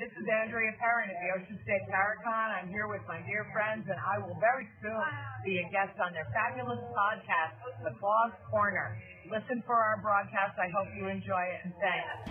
this is Andrea Perrin at the Ocean State Paracon. I'm here with my dear friends, and I will very soon be a guest on their fabulous podcast, The Claws Corner. Listen for our broadcast. I hope you enjoy it, and thanks.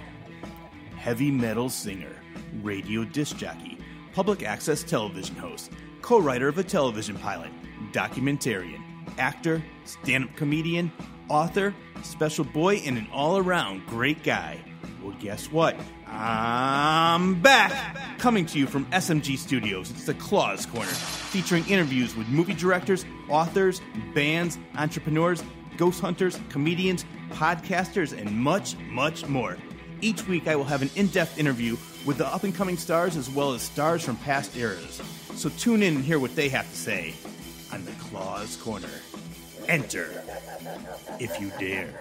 Heavy metal singer, radio disc jockey, public access television host, co-writer of a television pilot, documentarian, actor, stand-up comedian, author, special boy, and an all-around great guy. Well, guess what? I'm back! Coming to you from SMG Studios, it's the Claws Corner, featuring interviews with movie directors, authors, bands, entrepreneurs, ghost hunters, comedians, podcasters, and much, much more. Each week I will have an in-depth interview with the up-and-coming stars as well as stars from past eras. So tune in and hear what they have to say on the Claws Corner. Enter, if you dare.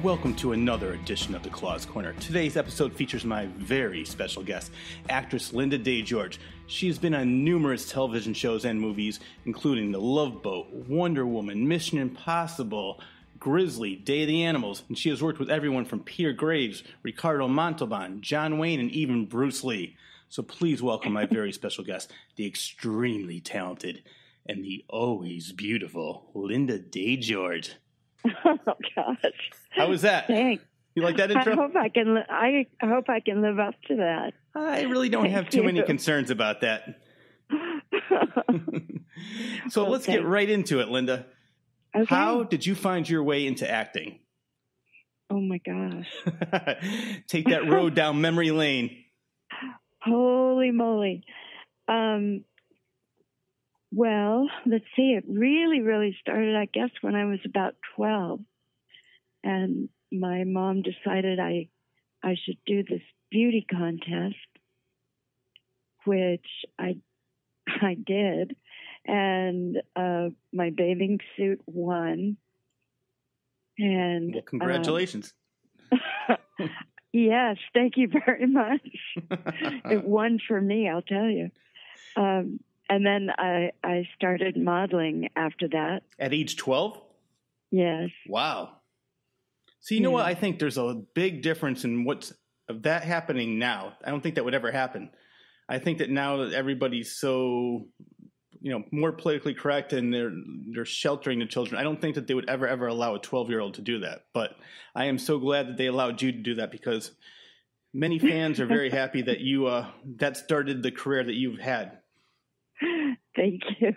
Welcome to another edition of the Claws Corner. Today's episode features my very special guest, actress Lynda Day George. She's been on numerous television shows and movies, including The Love Boat, Wonder Woman, Mission Impossible, Grizzly, Day of the Animals, and she has worked with everyone from Peter Graves, Ricardo Montalban, John Wayne, and even Bruce Lee. So please welcome my very special guest, the extremely talented and the always beautiful Lynda Day George. Oh gosh! How was that? Thanks. You like that intro? I hope I can. I hope I can live up to that. I really don't have too many concerns about that. So let's get right into it, Lynda. Okay. How did you find your way into acting? Oh my gosh! Take that road down memory lane. Holy moly! Well, let's see. It really started, I guess, when I was about 12. And my mom decided I should do this beauty contest, which I did. And my bathing suit won. And well, congratulations. Yes, thank you very much. It won for me, I'll tell you. And then I started modeling after that. At age 12? Yes. Wow. So you know what? I think there's a big difference in what's of that happening now. I don't think that would ever happen. I think that now that everybody's so, more politically correct and they're sheltering the children, I don't think that they would ever allow a 12-year-old to do that. But I am so glad that they allowed you to do that because many fans are very happy that you that started the career that you've had. Thank you.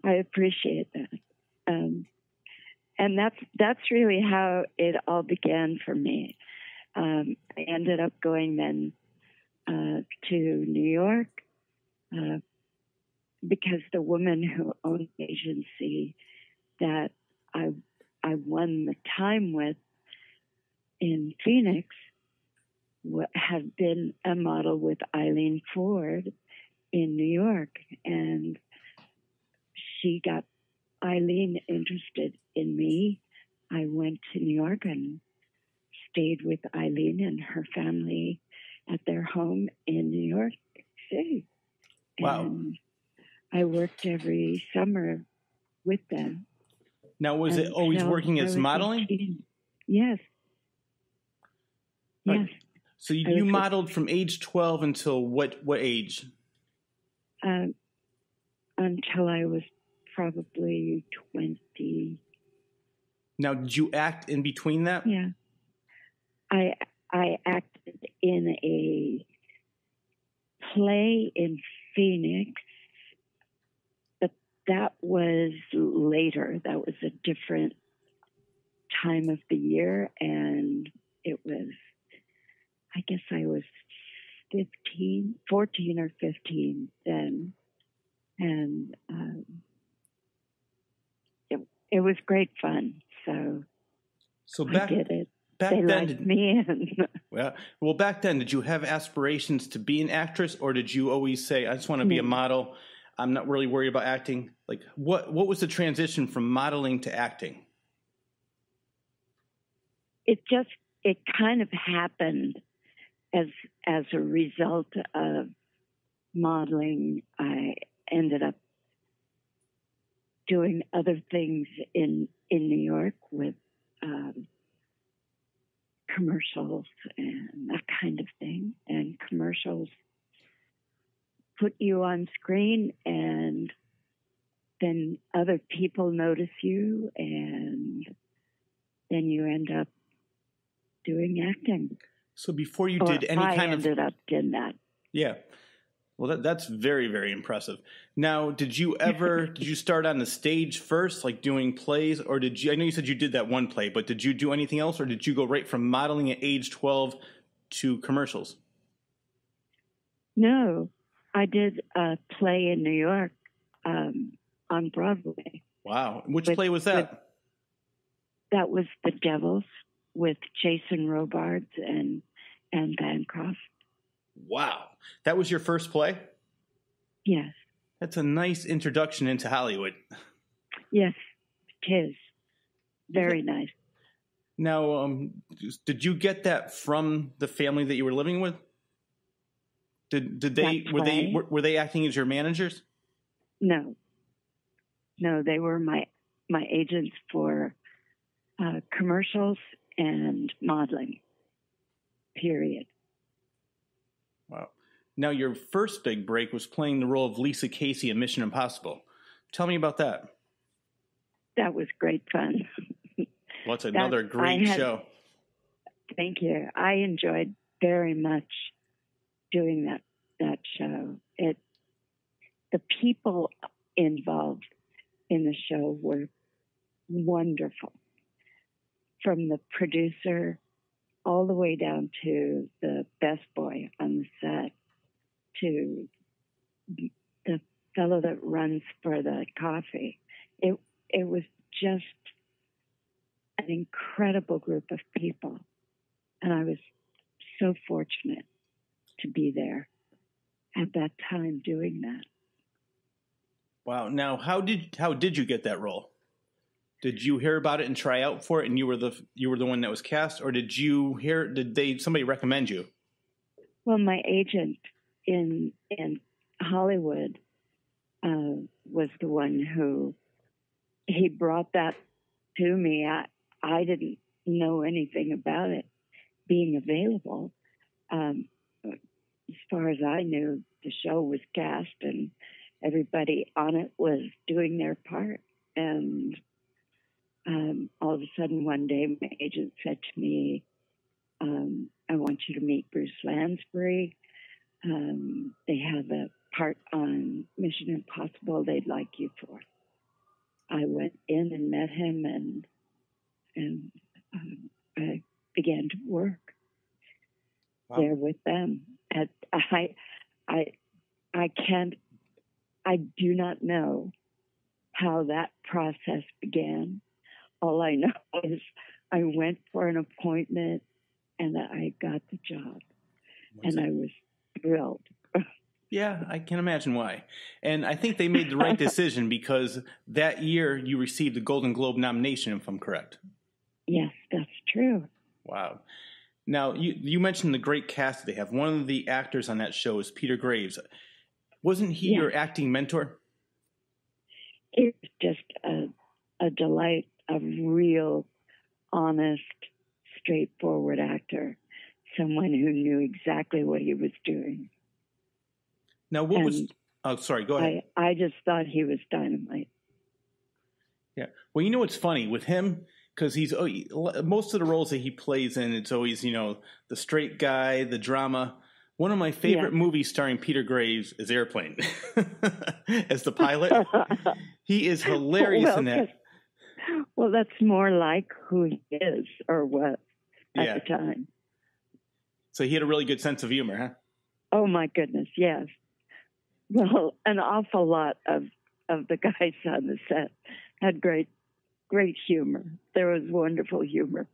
I appreciate that. And that's really how it all began for me. I ended up going then to New York because the woman who owned the agency that I won the time with in Phoenix had been a model with Eileen Ford in New York, and she got Eileen interested in me. I went to New York and stayed with Eileen and her family at their home in New York City. Wow. And I worked every summer with them. Now, was it always working as modeling? 18. Yes. Yes. So you modeled from age 12 until what age? Until I was probably 20. Now, did you act in between that? Yeah. I acted in a play in Phoenix, but that was later. That was a different time of the year, and it was, I guess I was 14 or 15 then. And it was great fun. So I did it. They liked me. Well, back then, did you have aspirations to be an actress, or did you always say, I just want to be a model? I'm not really worried about acting. Like, what was the transition from modeling to acting? It kind of happened as a result of modeling. I ended up doing other things in New York with commercials and that kind of thing, and commercials put you on screen, and then other people notice you, and then you end up doing acting. So before you did any I kind ended up in that. Yeah. Well, that's very, very impressive. Now, did you start on the stage first, like doing plays, or I know you said you did that one play, but did you do anything else, or did you go right from modeling at age 12 to commercials? No, I did a play in New York on Broadway. Wow. Which play was that? That was The Devils with Jason Robards and Bancroft. Wow. That was your first play? Yes. That's a nice introduction into Hollywood. Yes, it is. Very nice. Now, did you get that from the family that you were living with? Did they were they acting as your managers? No, they were my agents for commercials and modeling. Period. Wow. Now, your first big break was playing the role of Lisa Casey in Mission Impossible. Tell me about that. That was great fun. Well, it's another great show. Thank you. I enjoyed very much doing that show. The people involved in the show were wonderful, from the producer all the way down to the best boy on the set, to the fellow that runs for the coffee. It was just an incredible group of people, and I was so fortunate to be there at that time doing that. Wow. Now, how did you get that role? Did you hear about it and try out for it, and you were the one that was cast, or did somebody recommend you? Well, my agent in Hollywood was the one who he brought that to me. I didn't know anything about it being available. As far as I knew, the show was cast and everybody on it was doing their part. And all of a sudden one day my agent said to me, I want you to meet Bruce Lansbury. They have a part on Mission Impossible they'd like you for. I went in and met him, and I began to work there with them. I do not know how that process began. All I know is I went for an appointment and I got the job. And I was thrilled. Yeah, I can imagine why. And I think they made the right decision because that year you received a Golden Globe nomination, if I'm correct. Yes, that's true. Wow. Now, you mentioned the great cast they have. One of the actors on that show is Peter Graves. Wasn't he your acting mentor? It was just a delight, a real, honest, straightforward actor, someone who knew exactly what he was doing. Now, oh, sorry, go ahead. I just thought he was dynamite. Yeah. Well, you know what's funny with him? Because most of the roles that he plays in, it's always, the straight guy, the drama. One of my favorite movies starring Peter Graves is Airplane as the pilot. He is hilarious in that. Well, that's more like who he is or was at the time. So he had a really good sense of humor, huh? Oh, my goodness, yes. Well, an awful lot of the guys on the set had great humor. There was wonderful humor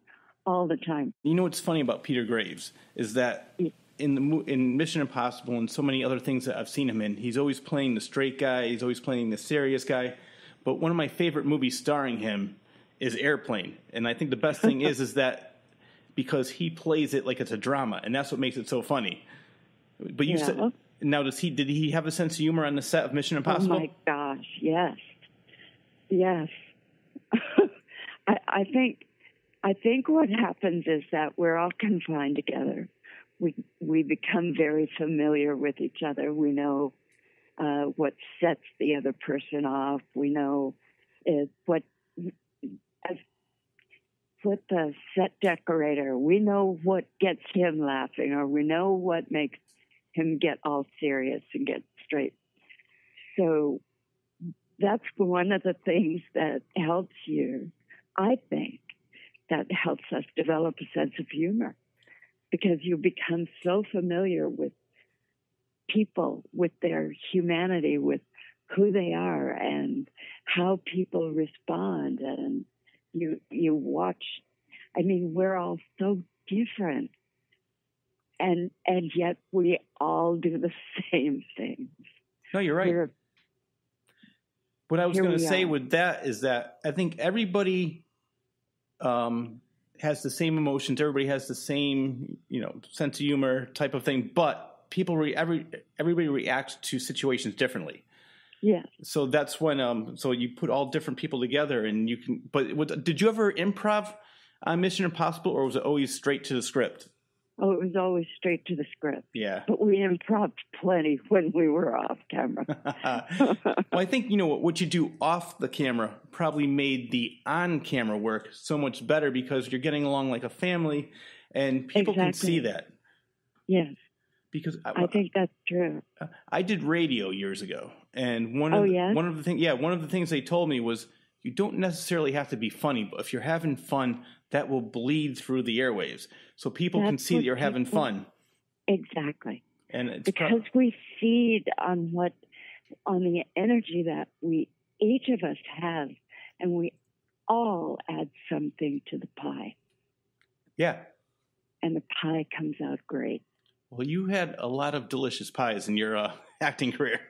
all the time. You know what's funny about Peter Graves is that in Mission Impossible and so many other things that I've seen him in, he's always playing the straight guy, he's always playing the serious guy. But one of my favorite movies starring him is Airplane. And I think the best thing is that because he plays it like it's a drama, and that's what makes it so funny. But you said, now did he have a sense of humor on the set of Mission Impossible? Oh my gosh, yes. I think what happens is that we're all confined together we become very familiar with each other. We know what sets the other person off. We know what the set decorator. We know what gets him laughing, or we know what makes him get all serious and get straight. So that's one of the things that helps you, I think, that helps us develop a sense of humor, because you become so familiar with people, with their humanity, with who they are and how people respond. And you watch, I mean, we're all so different. And yet we all do the same things. No, you're right. What I was going to say with that is that I think everybody has the same emotions. Everybody has the same, sense of humor type of thing. But everybody reacts to situations differently. Yeah. So that's when so you put all different people together, and you can. But did you ever improv on Mission Impossible, or was it always straight to the script? Oh, it was always straight to the script. Yeah. But we improv plenty when we were off camera. Well, I think, what you do off the camera probably made the on-camera work so much better, because you're getting along like a family, and people can see that. Yes. Because I think that's true. I did radio years ago, and one of the things they told me was, you don't necessarily have to be funny, but if you're having fun, that will bleed through the airwaves, so people can see that you're having fun. Exactly. And it's because we feed on the energy that each of us have, and we all add something to the pie. Yeah. And the pie comes out great. Well, you had a lot of delicious pies in your acting career,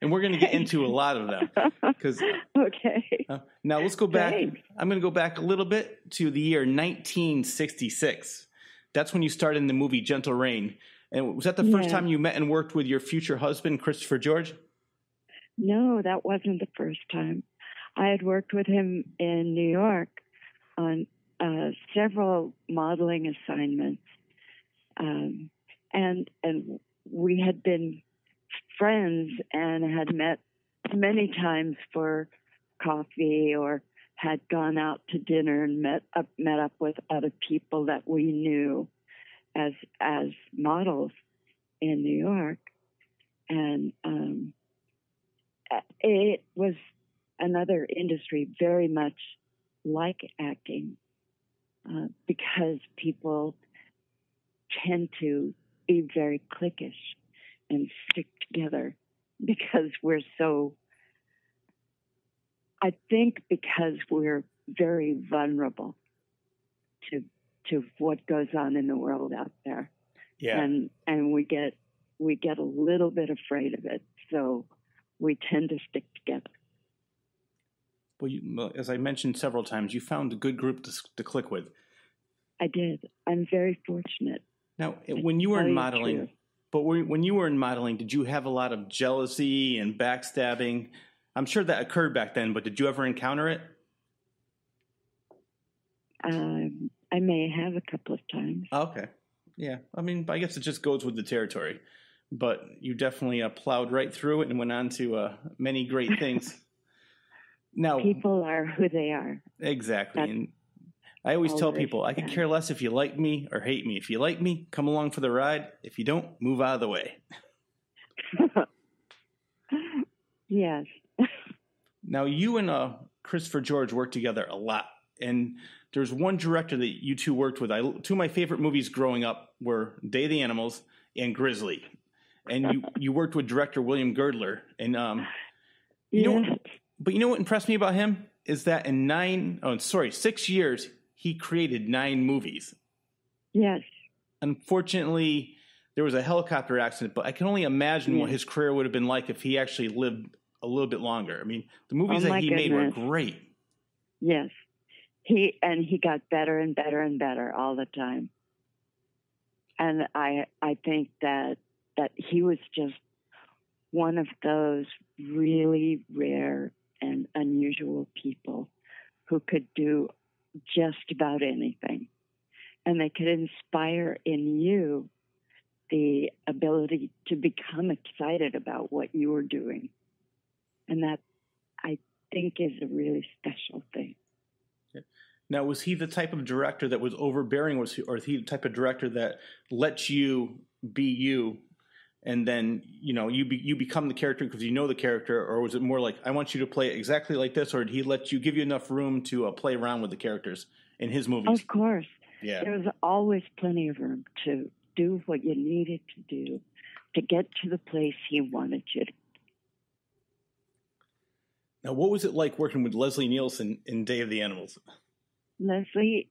and we're going to get into a lot of them. Okay. Now let's go back. Thanks. I'm going to go back a little bit to the year 1966. That's when you started in the movie Gentle Rain. And was that the first time you met and worked with your future husband, Christopher George? No, that wasn't the first time. I had worked with him in New York on several modeling assignments. And we had been friends and had met many times for coffee, or had gone out to dinner and met up with other people that we knew as models in New York. And it was another industry very much like acting, because people tend to be very cliquish and stick together, because we're very vulnerable to what goes on in the world out there. Yeah. And we get a little bit afraid of it, so we tend to stick together. Well, as I mentioned several times, you found a good group to click with. I did. I'm very fortunate. Now, when you were in modeling, when you were in modeling, did you have a lot of jealousy and backstabbing? I'm sure that occurred back then, but did you ever encounter it? I may have a couple of times. Okay. Yeah. I mean, I guess it just goes with the territory. But you definitely plowed right through it and went on to many great things. Now, people are who they are. Exactly. And I always tell people, I could care less if you like me or hate me. If you like me, come along for the ride. If you don't, move out of the way. Yes. Now, you and Christopher George worked together a lot. And there's one director that you two worked with. Two of my favorite movies growing up were Day of the Animals and Grizzly. And you worked with director William Gerdler. And you know what impressed me about him is that in 6 years, he created 9 movies. Yes. Unfortunately, there was a helicopter accident, but I can only imagine what his career would have been like if he actually lived a little bit longer. I mean, the movies that he made were great. Yes. He got better and better and better all the time. And I think that he was just one of those really rare and unusual people who could do just about anything. and they could inspire in you the ability to become excited about what you were doing. And that, I think, is a really special thing. Now, was he the type of director that was overbearing, or is he the type of director that lets you be you, and then, you know, you become the character because you know the character, or was it more like, I want you to play exactly like this, or did he let you, give you enough room to play around with the characters in his movies? Of course. Yeah. There was always plenty of room to do what you needed to do to get to the place he wanted you to. Now, what was it like working with Leslie Nielsen in Day of the Animals? Leslie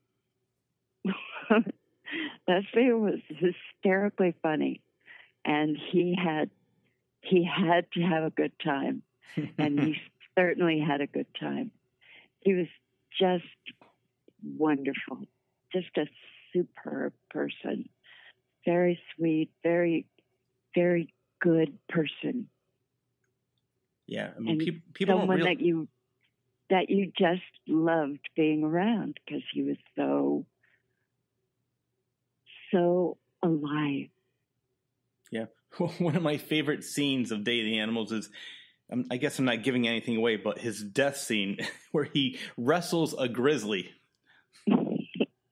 was hysterically funny, and he had to have a good time, and he certainly had a good time. He was just wonderful, just a superb person, very sweet, very, very good person. Yeah, I mean, and people someone don't that you just loved being around because he was so alive. Yeah. One of my favorite scenes of Day of the Animals is, I guess I'm not giving anything away, but his death scene where he wrestles a grizzly.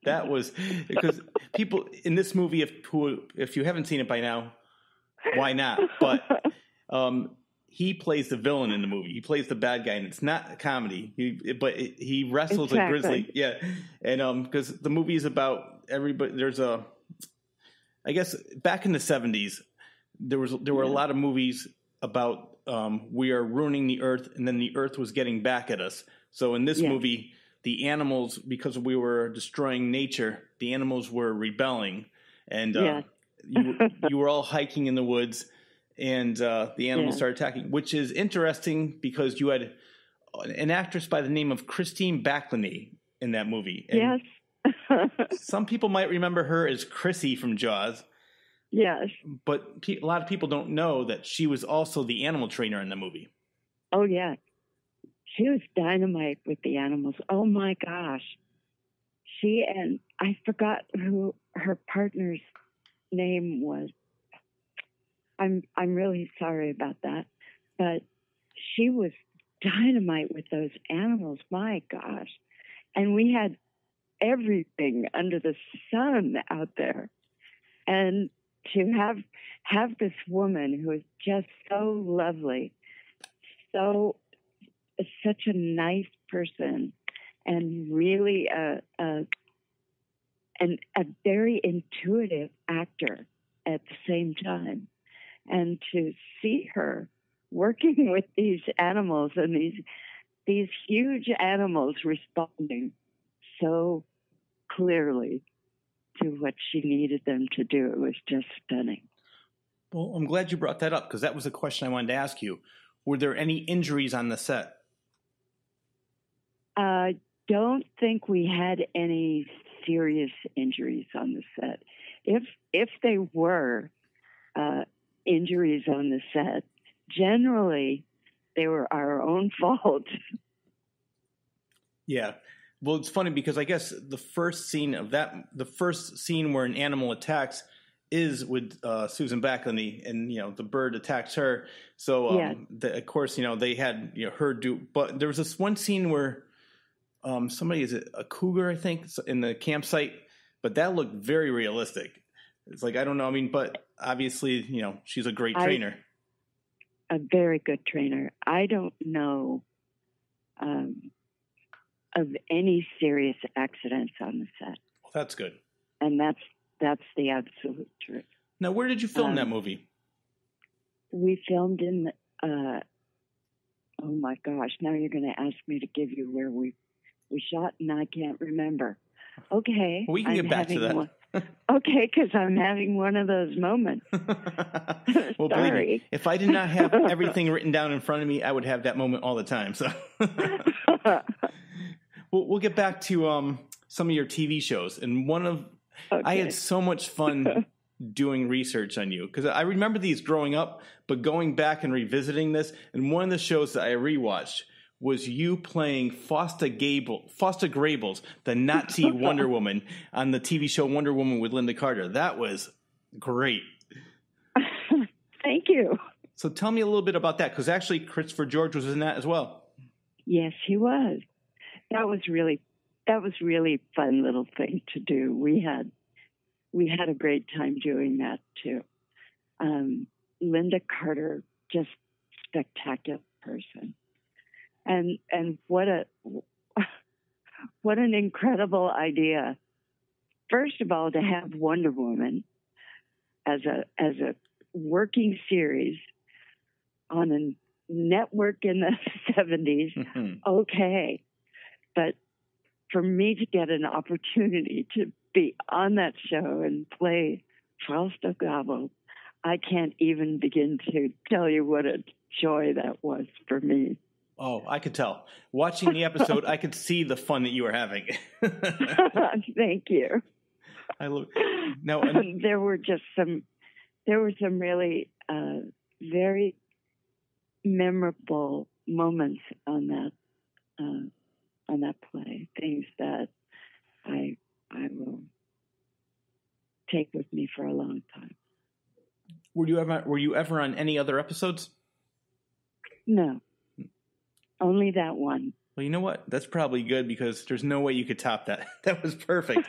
That was, because people in this movie, if you haven't seen it by now, why not? But he plays the villain in the movie. He plays the bad guy, and it's not a comedy. He wrestles a grizzly. Yeah, and because the movie is about everybody. I guess back in the 70s, there were a lot of movies about we are ruining the earth, and then the earth was getting back at us. So in this movie, the animals, because we were destroying nature, the animals were rebelling, and you were all hiking in the woods. And the animals started attacking, which is interesting because you had an actress by the name of Christine Backlany in that movie. And some people might remember her as Chrissy from Jaws. Yes. But a lot of people don't know that she was also the animal trainer in the movie. Oh, yeah. She was dynamite with the animals. Oh, my gosh. She and I forgot who her partner's name was. I'm really sorry about that, but she was dynamite with those animals. My gosh. And we had everything under the sun out there. And to have this woman who is just so lovely, such a nice person, and really a very intuitive actor at the same time. And to see her working with these animals and these huge animals responding so clearly to what she needed them to do, it was just stunning. Well, I'm glad you brought that up because that was a question I wanted to ask you. Were there any injuries on the set? I don't think we had any serious injuries on the set. If they were injuries on the set, generally they were our own fault. Yeah. Well, it's funny because I guess the first scene where an animal attacks is with Susan Backlany, and the bird attacks her. So of course they had her do. But there was this one scene where somebody, is it a cougar, I think, in the campsite, but that looked very realistic. It's like, I don't know. I mean, but obviously, she's a great trainer. A very good trainer. I don't know of any serious accidents on the set. Well, that's good. And that's the absolute truth. Now, where did you film that movie? We filmed in, oh my gosh, now you're going to ask me to give you where we shot, and I can't remember. Okay. Well, we can get back to that. Okay, because I'm having one of those moments. Well, believe me, if I did not have everything written down in front of me, I would have that moment all the time. So, we'll get back to some of your TV shows, and I had so much fun doing research on you because I remember these growing up, but going back and revisiting this, and one of the shows that I rewatched was you playing Foster Grabels, the Nazi Wonder Woman, on the TV show Wonder Woman with Lynda Carter. That was great. Thank you. So tell me a little bit about that, because actually Christopher George was in that as well. Yes, he was. That was really fun little thing to do. We had a great time doing that too. Lynda Carter, just spectacular person, and what an incredible idea. First of all, to have Wonder Woman as a working series on a network in the 70s, okay. But for me to get an opportunity to be on that show and play Fausta Gabo, I can't even begin to tell you what a joy that was for me. Oh, I could tell. Watching the episode, I could see the fun that you were having. Thank you. I love now. There were some really very memorable moments on that play. Things that I will take with me for a long time. Were you ever on any other episodes? No, only that one. Well, you know what? That's probably good, because there's no way you could top that. That was perfect.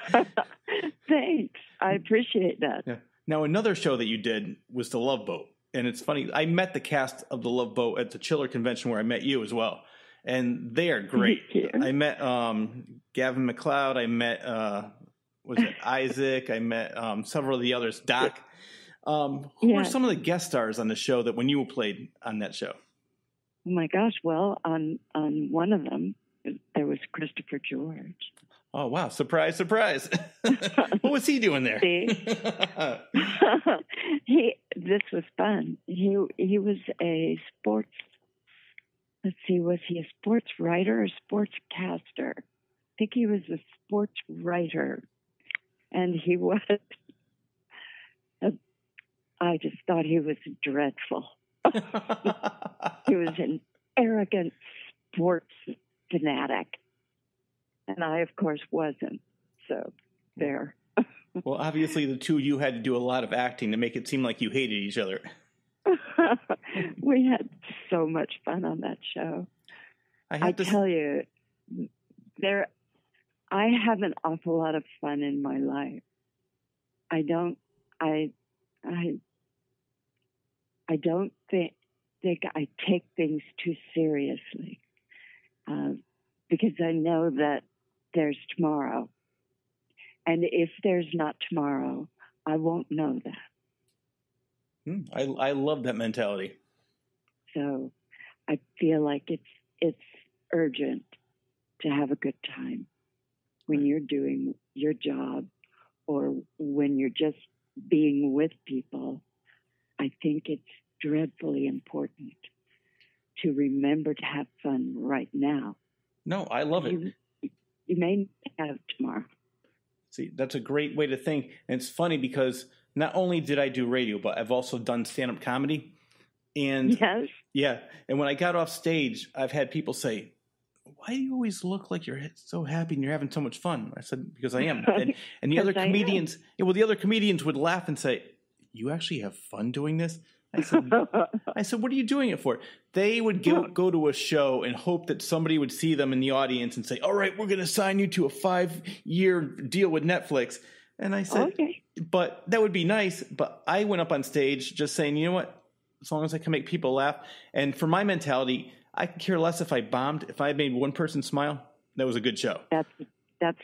Thanks. I appreciate that. Yeah. Now, another show that you did was The Love Boat. And it's funny, I met the cast of The Love Boat at the Chiller convention where I met you as well. And they are great. I met Gavin McLeod. I met, Isaac? I met several of the others. Doc. Who were some of the guest stars on the show that when you played on that show? Oh my gosh! Well, on one of them, there was Christopher George. Oh wow! Surprise, surprise! What was he doing there? See? This was fun. He was a sports. Let's see, was he a sports writer or sportscaster? I think he was a sports writer, and he was. I just thought he was dreadful. He was an arrogant sports fanatic. And I, of course, wasn't. So, there. Well, obviously, the two of you had to do a lot of acting to make it seem like you hated each other. We had so much fun on that show. I tell you, I have an awful lot of fun in my life. I don't think I take things too seriously, because I know that there's tomorrow. And if there's not tomorrow, I won't know that. I love that mentality. So I feel like it's urgent to have a good time when you're doing your job or when you're just being with people. I think it's dreadfully important to remember to have fun right now. No, I love it. You may not have tomorrow. See, that's a great way to think. And it's funny because not only did I do radio, but I've also done stand-up comedy. And yes. Yeah. And when I got off stage, I've had people say, why do you always look like you're so happy and you're having so much fun? I said, because I am. And the other comedians, the other comedians would laugh and say, you actually have fun doing this? I said, what are you doing it for? They would go to a show and hope that somebody would see them in the audience and say, all right, we're going to sign you to a 5-year deal with Netflix. And I said, okay. But that would be nice. But I went up on stage just saying, you know what? As long as I can make people laugh. And for my mentality, I could care less if I bombed. If I made one person smile, that was a good show. That's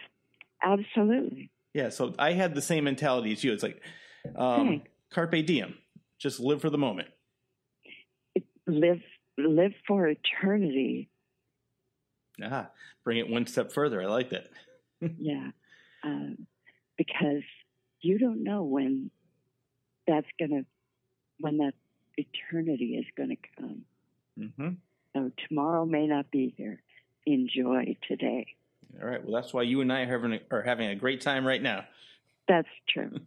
absolutely. Yeah, so I had the same mentality as you. It's like, carpe diem. Just live for the moment. Live for eternity. Bring it one step further. I like that. Yeah, because you don't know when that eternity is going to come. Mm-hmm. So tomorrow may not be here. Enjoy today. All right. Well, that's why you and I are having a great time right now. That's true.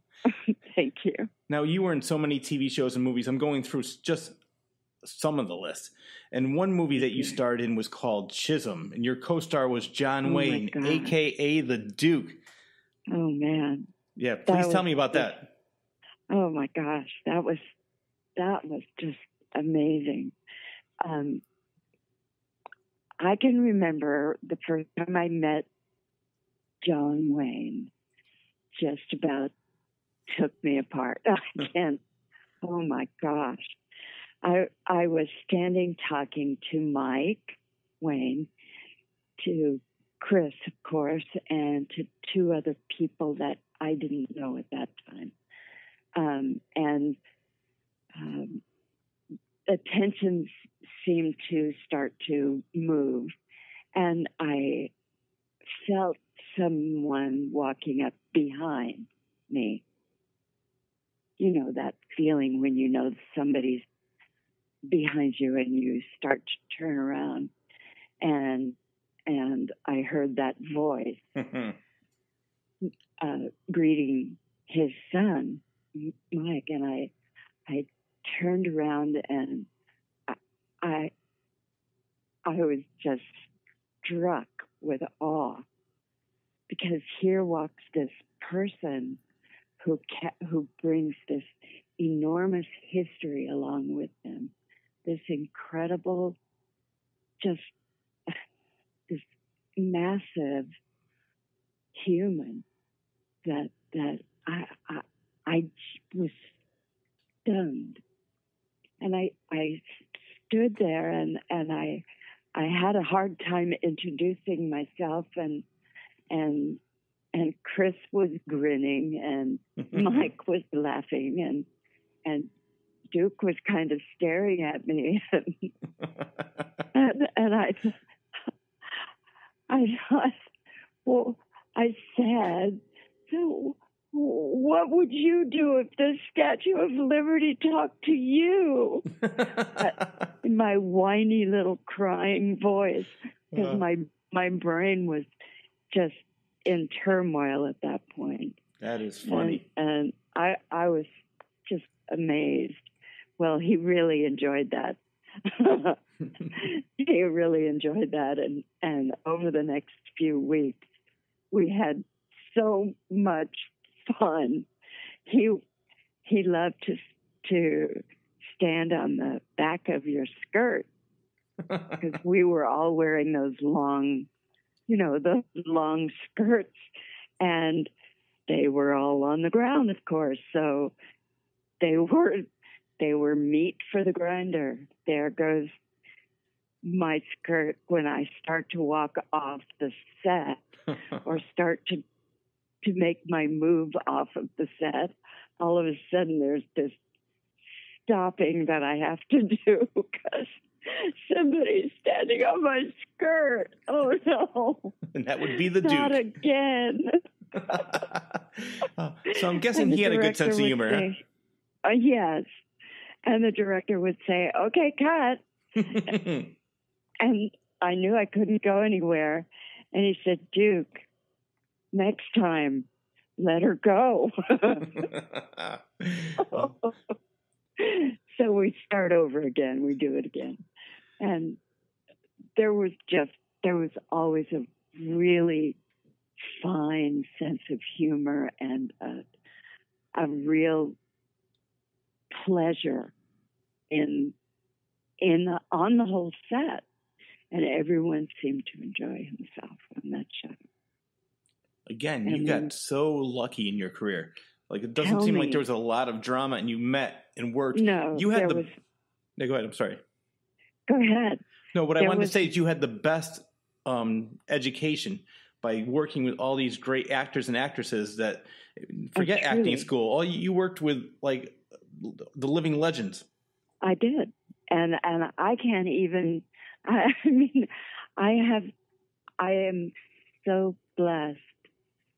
Thank you. Now, you were in so many TV shows and movies. I'm going through just some of the list. And one movie that you starred in was called Chisum, and your co-star was John Wayne, a.k.a. the Duke. Oh, man. Yeah, please tell me about that. Oh, my gosh. That was just amazing. I can remember the first time I met John Wayne, just about took me apart. I can't. Oh, my gosh. I was standing talking to Mike Wayne, to Chris, of course, and to two other people that I didn't know at that time. Attentions seemed to start to move, and I felt someone walking up behind me. You know, that feeling when you know somebody's behind you and you start to turn around, and I heard that voice greeting his son, Mike, and I turned around and I was just struck with awe, because here walks this person who brings this enormous history along with him, this incredible, just this massive human that I was stunned. And I stood there and I had a hard time introducing myself, and Chris was grinning and Mike was laughing and Duke was kind of staring at me and I thought, well, I said, so what would you do if the Statue of Liberty talked to you? In my whiny little crying voice, because my brain was just in turmoil at that point. That is funny. And I was just amazed. Well, he really enjoyed that. He really enjoyed that. And over the next few weeks, we had so much fun. He loved to stand on the back of your skirt, because we were all wearing those long, those long skirts, and they were all on the ground, of course. So they were meat for the grinder. There goes my skirt when I start to walk off the set or start to make my move off of the set. All of a sudden there's this stopping that I have to do because somebody's standing on my skirt. Oh no. And that would be the Duke. Not again. So I'm guessing he had a good sense of humor. Say, yes. And the director would say, okay, cut. And I knew I couldn't go anywhere. And he said, Duke, next time, let her go. So we start over again. We do it again. And there was always a really fine sense of humor and a real pleasure on the whole set. And everyone seemed to enjoy himself on that show. Again, you got so lucky in your career. Like, it doesn't seem like there was a lot of drama, and you met and worked. No, you had No, go ahead. I'm sorry. Go ahead. No, what I wanted to say is you had the best education by working with all these great actors and actresses that forget acting school. All you worked with, like, the living legends. I did, and I can't even. I mean, I am so blessed,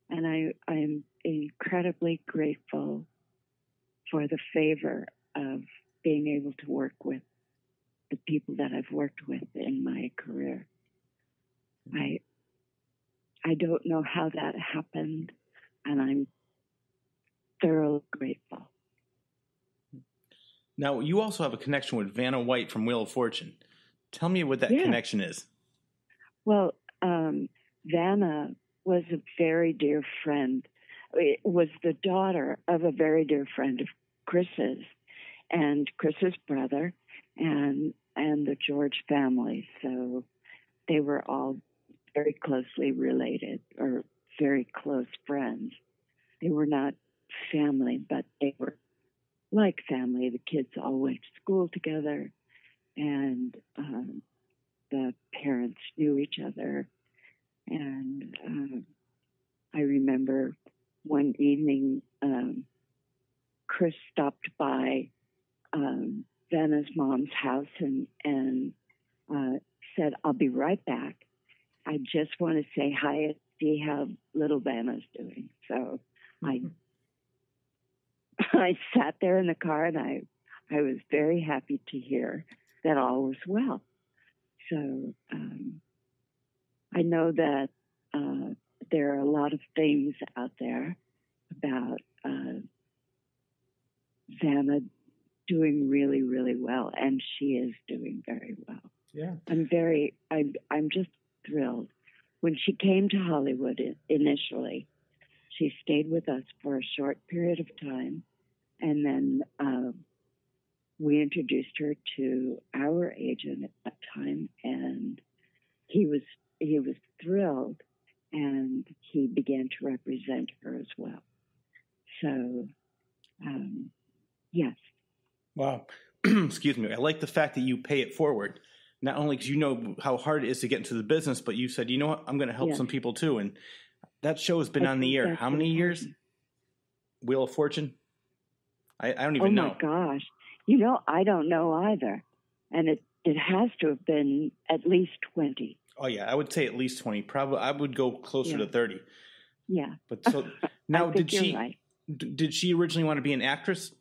and I am incredibly grateful for the favor of being able to work with the people that I've worked with in my career. I don't know how that happened, and I'm thoroughly grateful. Now, you also have a connection with Vanna White from Wheel of Fortune. Tell me what that connection is. Well, Vanna was a very dear friend. It was the daughter of a very dear friend of Chris's and Chris's brother and the George family. So they were all very closely related or very close friends. They were not family, but they were like family. The kids all went to school together, and the parents knew each other. And I remember one evening, Chris stopped by Vanna's mom's house and said, "I'll be right back. I just want to say hi and see how little Vanna's doing." So I sat there in the car, and I was very happy to hear that all was well. So I know that there are a lot of things out there about Vanna doing really, really well, and she is doing very well. Yeah, I'm just thrilled. When she came to Hollywood initially, she stayed with us for a short period of time, and then we introduced her to our agent at that time, and he was thrilled, and he began to represent her as well. So, yes. Wow. Excuse me. I like the fact that you pay it forward. Not only because you know how hard it is to get into the business, but you said, you know what, I'm going to help some people too. And that show has been on the air. How many years? Wheel of Fortune? I don't even know. Oh, my gosh. I don't know either. And it has to have been at least 20. Oh, yeah. I would say at least 20. Probably I would go closer to 30. Yeah. But so now did she originally want to be an actress?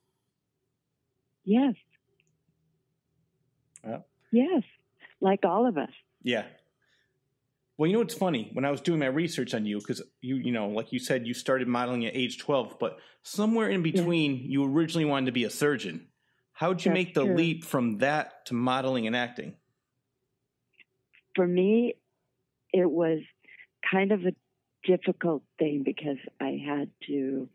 Yes. Well. Yes. Like all of us. Yeah. Well, you know what's funny? When I was doing my research on you, because you know, like you said, you started modeling at age 12, but somewhere in between, you originally wanted to be a surgeon. How did you make the leap from that to modeling and acting? For me, it was kind of a difficult thing because I had to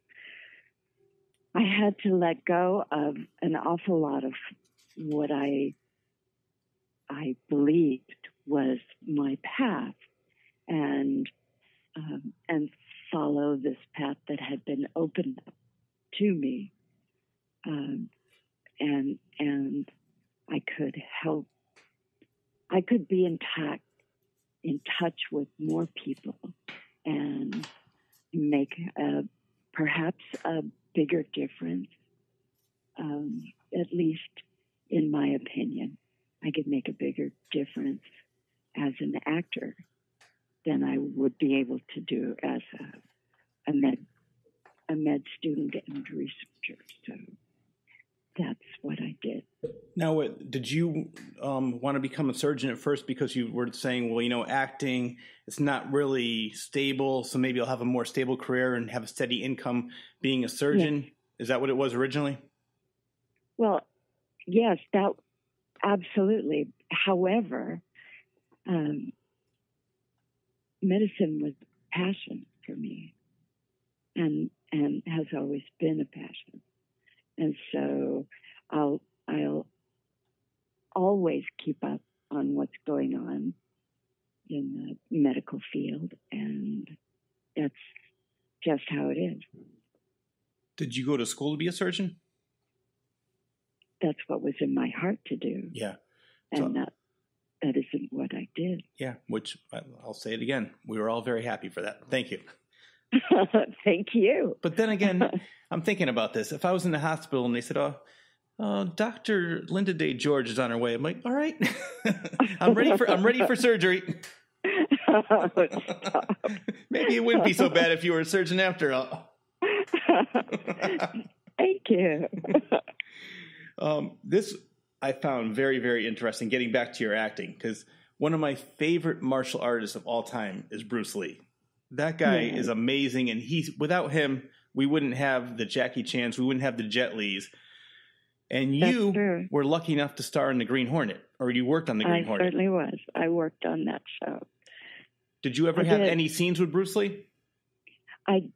let go of an awful lot of what I believed was my path, and follow this path that had been opened up to me, and I could help. I could be in touch with more people and make perhaps a bigger difference. At least, in my opinion, I could make a bigger difference as an actor than I would be able to do as a med student and researcher. So that's what I did. Now, did you want to become a surgeon at first because you were saying, well, you know, acting, it's not really stable, so maybe I'll have a more stable career and have a steady income being a surgeon? Yeah. Is that what it was originally? Well, yes, that absolutely. However, medicine was a passion for me, and has always been a passion. And so I'll always keep up on what's going on in the medical field, and that's just how it is. Did you go to school to be a surgeon? That's what was in my heart to do. Yeah. And that isn't what I did. Yeah, which I'll say it again. We were all very happy for that. Thank you. Thank you. But then again, I'm thinking about this. If I was in the hospital and they said, Dr. Lynda Day George is on her way, I'm like, all right, I'm ready for surgery. Maybe it wouldn't be so bad if you were a surgeon after all. Thank you. This I found very, very interesting, getting back to your acting, because one of my favorite martial artists of all time is Bruce Lee. That guy is amazing, and without him, we wouldn't have the Jackie Chans, we wouldn't have the Jet Lis. And you were lucky enough to star in The Green Hornet, or you worked on The Green Hornet. I certainly was. I worked on that show. Did you ever have any scenes with Bruce Lee? I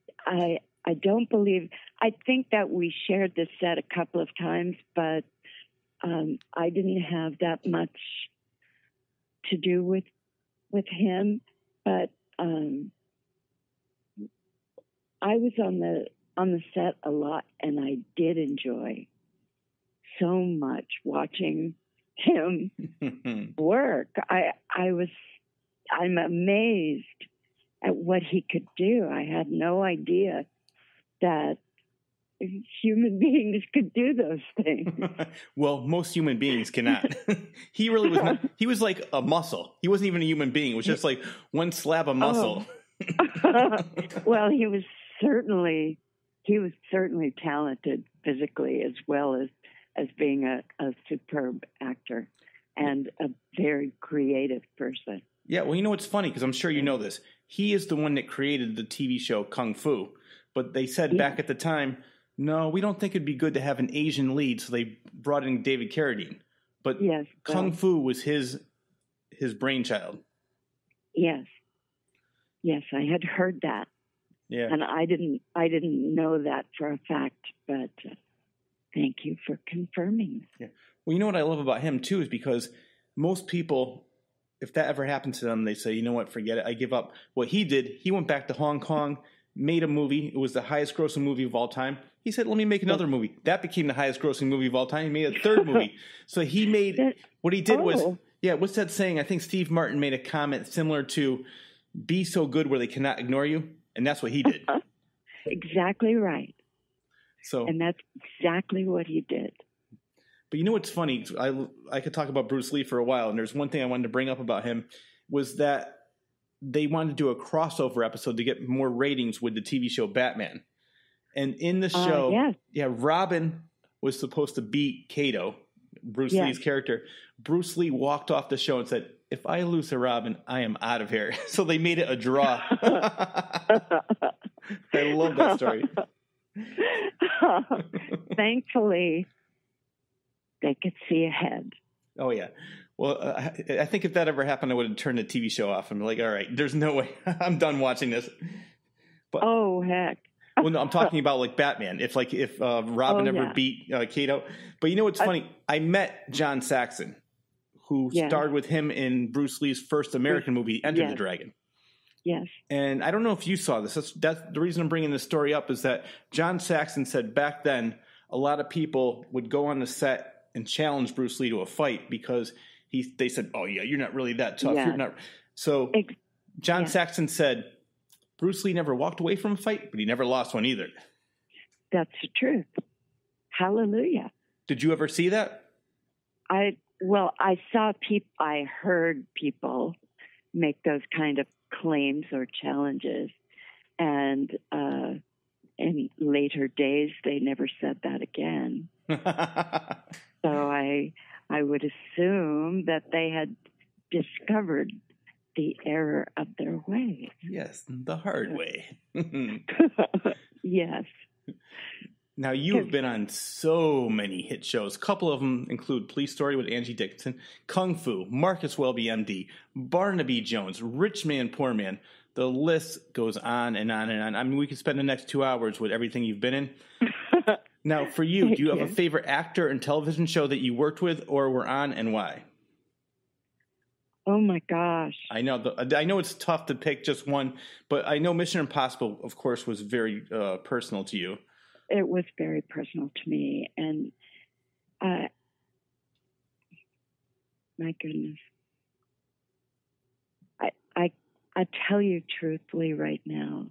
don't believe. I think that we shared the set a couple of times, but I didn't have that much to do with him. But I was on the set a lot, and I did enjoy so much watching him work. I'm amazed at what he could do. I had no idea that human beings could do those things. Well, most human beings cannot. He really was not. He was like a muscle. He wasn't even a human being. It was just like one slab of muscle. Well, he was certainly talented physically, as well as being a superb actor and a very creative person. Yeah, well, you know what's funny, because I'm sure you know this. He is the one that created the TV show Kung Fu. But they said back at the time, no, we don't think it'd be good to have an Asian lead, so they brought in David Carradine. But Kung Fu was his brainchild. Yes. Yes, I had heard that. Yeah. And I didn't know that for a fact, but thank you for confirming. Yeah. Well, you know what I love about him, too, is because most people, if that ever happened to them, they say, you know what, forget it, I give up. What he did, he went back to Hong Kong, made a movie. It was the highest grossing movie of all time. He said, let me make another movie. That became the highest grossing movie of all time. He made a third movie. So he made, what he did was, what's that saying? I think Steve Martin made a comment similar to, be so good where they cannot ignore you. And that's what he did. Exactly right. So, and that's exactly what he did. But you know what's funny? I could talk about Bruce Lee for a while, and there's one thing I wanted to bring up about him was that they wanted to do a crossover episode to get more ratings with the TV show Batman. And in the show, Robin was supposed to beat Kato, Bruce Lee's character. Bruce Lee walked off the show and said, if I lose to Robin, I am out of here. So they made it a draw. I love that story. Thankfully, they could see ahead. Oh, yeah. Well, I think if that ever happened, I would have turned the TV show off. I'm like, all right, there's no way. I'm done watching this. But, heck. Well, no, I'm talking about like Batman. If Robin ever beat Kato. But you know what's funny? I met John Saxon, who starred with him in Bruce Lee's first American movie, Enter the Dragon. Yes. And I don't know if you saw this. That's the reason I'm bringing this story up is that John Saxon said back then a lot of people would go on the set and challenge Bruce Lee to a fight because they said, oh, yeah, you're not really that tough. Yeah. You're not. So John Saxon said Bruce Lee never walked away from a fight, but he never lost one either. That's the truth. Hallelujah. Did you ever see that? I heard people make those kind of claims or challenges. And in later days, they never said that again. So I would assume that they had discovered the error of their ways. Yes, the hard way. Yes. Now, you have been on so many hit shows. A couple of them include Police Story with Angie Dickinson, Kung Fu, Marcus Welby, MD, Barnaby Jones, Rich Man, Poor Man. The list goes on and on and on. I mean, we could spend the next 2 hours with everything you've been in. Now, for you, do you have a favorite actor and television show that you worked with or were on, and why? Oh, my gosh. I know it's tough to pick just one, but I know Mission Impossible, of course, was very personal to you. It was very personal to me. And my goodness. I tell you truthfully right now,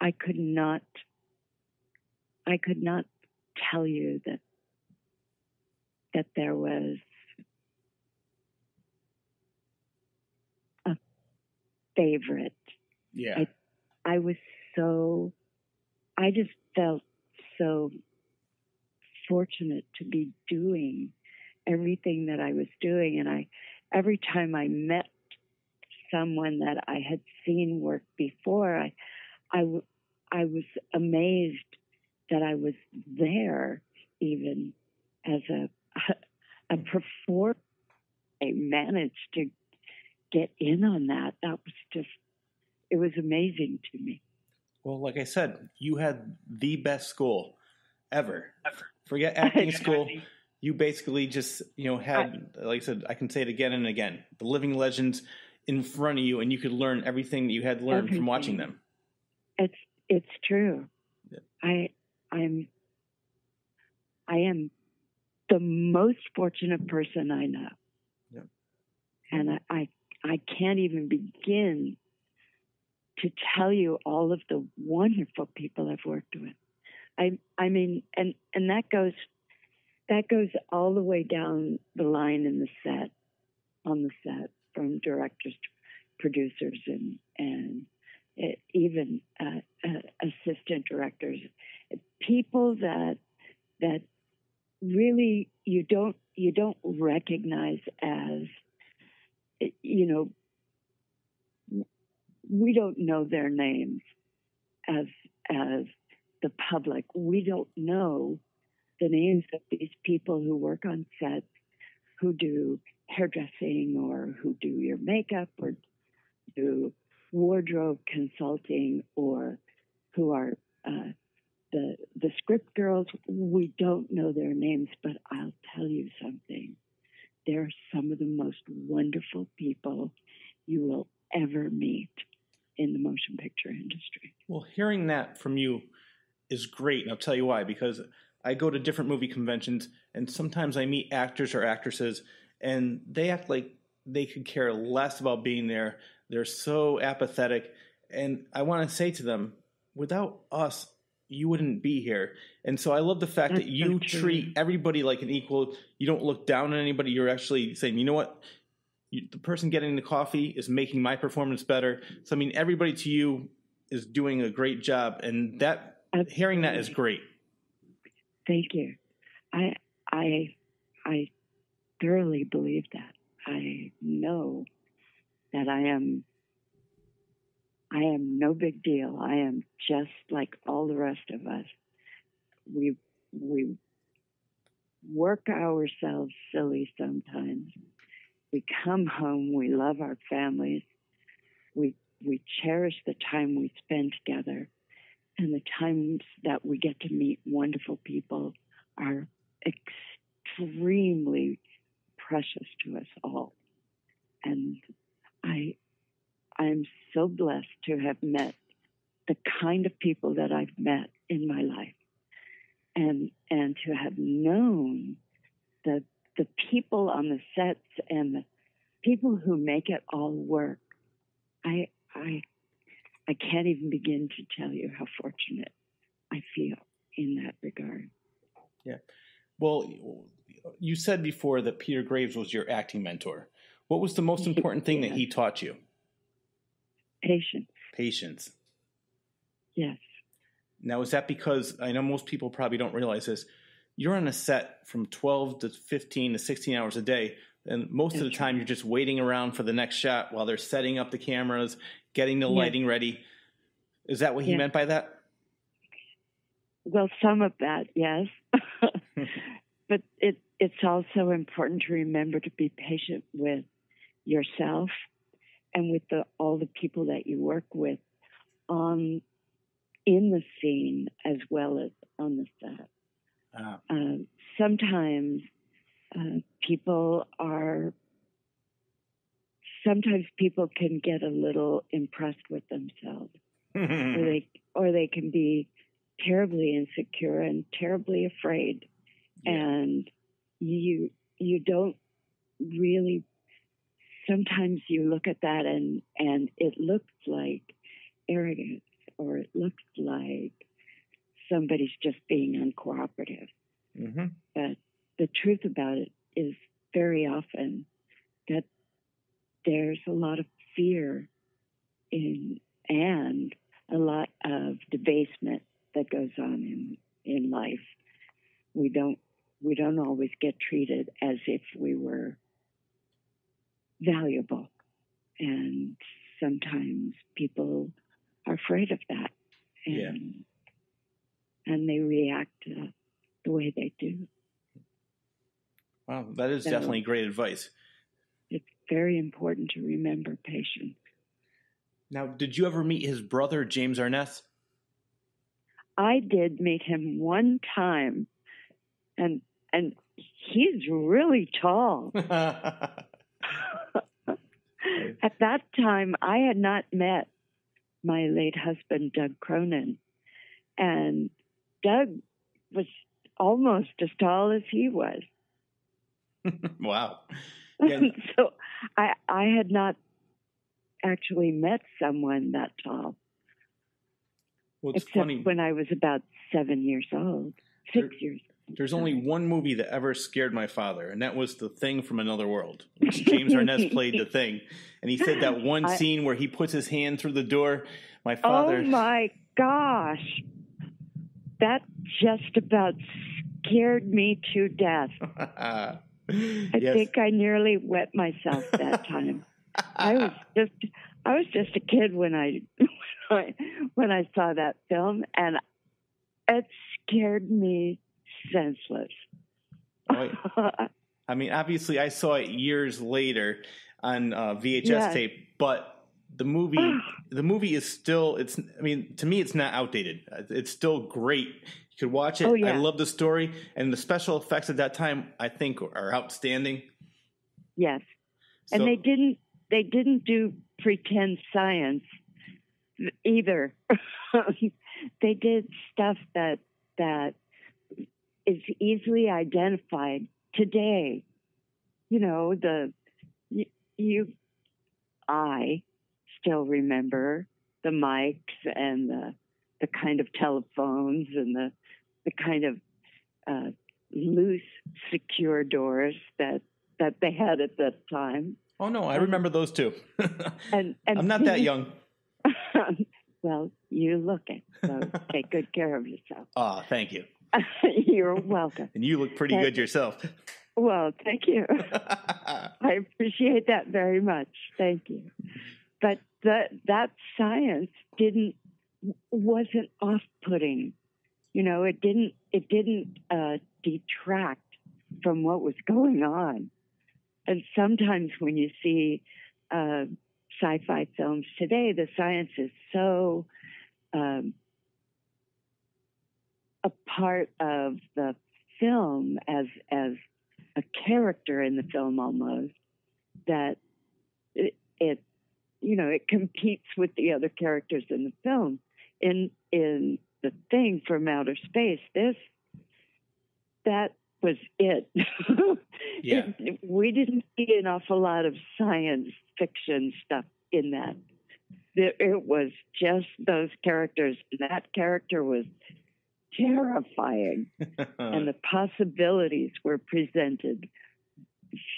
I could not tell you that there was a favorite. Yeah. I just felt so fortunate to be doing everything that I was doing. And every time I met someone that I had seen work before, I was amazed that I was there even as a performer, I managed to get in on that. That was just, it was amazing to me. Well, like I said, you had the best school ever. Forget acting school. You basically just, had, like I said, I can say it again and again, the living legends in front of you, and you could learn everything that you had learned from watching them. It's true. Yeah. I am the most fortunate person I know. Yeah. And I can't even begin to tell you all of the wonderful people I've worked with. I mean, and that goes all the way down the line on the set, from directors to producers and even assistant directors, people that really you don't recognize as, we don't know their names as the public. We don't know the names of these people who work on sets, who do hairdressing or who do your makeup or do wardrobe consulting or who are the script girls. We don't know their names, but I'll tell you something. They're some of the most wonderful people you will ever meet in the motion picture industry. Well, hearing that from you is great, and I'll tell you why. Because I go to different movie conventions, and sometimes I meet actors or actresses, and they act like they could care less about being there. They're so apathetic, and I want to say to them, without us, you wouldn't be here. And so I love the fact that you treat everybody like an equal. You don't look down on anybody. You're actually saying, you know what? The person getting the coffee is making my performance better. So, I mean, everybody to you is doing a great job. And that hearing that is great. Thank you. I thoroughly believe that. I know that I am no big deal. I am just like all the rest of us. We work ourselves silly sometimes. We come home, we love our families, we cherish the time we spend together, and the times that we get to meet wonderful people are extremely precious to us all. And I'm so blessed to have met the kind of people that I've met in my life, and to have known the people on the sets and the people who make it all work. I can't even begin to tell you how fortunate I feel in that regard. Yeah. Well, you said before that Peter Graves was your acting mentor. What was the most important thing that he taught you? Patience. Yes. Now, is that because, I know most people probably don't realize this, you're on a set from 12 to 15 to 16 hours a day, and most of the time you're just waiting around for the next shot while they're setting up the cameras, getting the lighting ready. Is that what he meant by that? Well, some of that, yes. But it's also important to remember to be patient with yourself and with all the people that you work with in the scene as well as on the set. Sometimes people can get a little impressed with themselves, or they can be terribly insecure and terribly afraid, and you don't really. Sometimes you look at that and it looks like arrogance, or it looks like somebody's just being uncooperative. Mm-hmm. But the truth about it is very often that there's a lot of fear and a lot of debasement that goes on in life. We don't always get treated as if we were valuable, and sometimes people are afraid of that, and they react the way they do. Wow, that is definitely great advice. It's very important to remember patience. Now, did you ever meet his brother, James Arness? I did meet him one time, and he's really tall. At that time, I had not met my late husband, Doug Cronin, and Doug was almost as tall as he was. Wow. Yeah. So I had not actually met someone that tall. Well, it's except funny. When I was about 7 years old, 6 years old. There's only one movie that ever scared my father, and that was The Thing from Another World, which James Arness played The Thing. And he said that one scene where he puts his hand through the door, my father... Oh, my gosh. That just about scared me to death. I think I nearly wet myself that time. I was just a kid when I saw that film, and it scared me senseless. I mean, obviously, I saw it years later on VHS tape, but the movie is still. I mean, to me, it's not outdated. It's still great. You could watch it. Oh, yeah. I love the story, and the special effects at that time, I think, are outstanding. Yes, and they didn't do pretend science either. They did stuff that is easily identified today. You know, I still remember the mics and the kind of telephones and the kind of loose, secure doors that they had at that time. Oh no, I remember those too. and I'm not that young. Well, you look it, so take good care of yourself. Oh, thank you. You're welcome. And you look pretty good yourself. Well, thank you. I appreciate that very much. Thank you. But that science wasn't off-putting. You know, it didn't detract from what was going on. And sometimes when you see sci-fi films today, the science is so a part of the film as a character in the film almost, that it competes with the other characters in the film. In The Thing from Outer Space, that was it. Yeah. We didn't see an awful lot of science fiction stuff in that. It was just those characters. That character was terrifying. And the possibilities were presented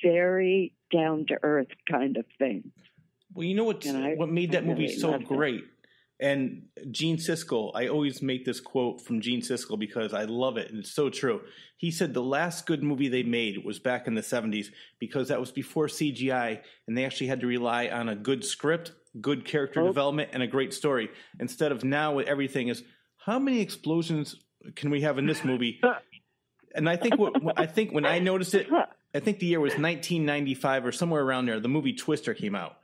very down-to-earth kind of thing. Well, you know what made that movie so great? And Gene Siskel, I always make this quote from Gene Siskel because I love it, and it's so true. He said the last good movie they made was back in the 70s because that was before CGI, and they actually had to rely on a good script, good character development, and a great story. Instead of now, everything is, how many explosions can we have in this movie? And I think when I noticed it, I think the year was 1995 or somewhere around there. The movie Twister came out,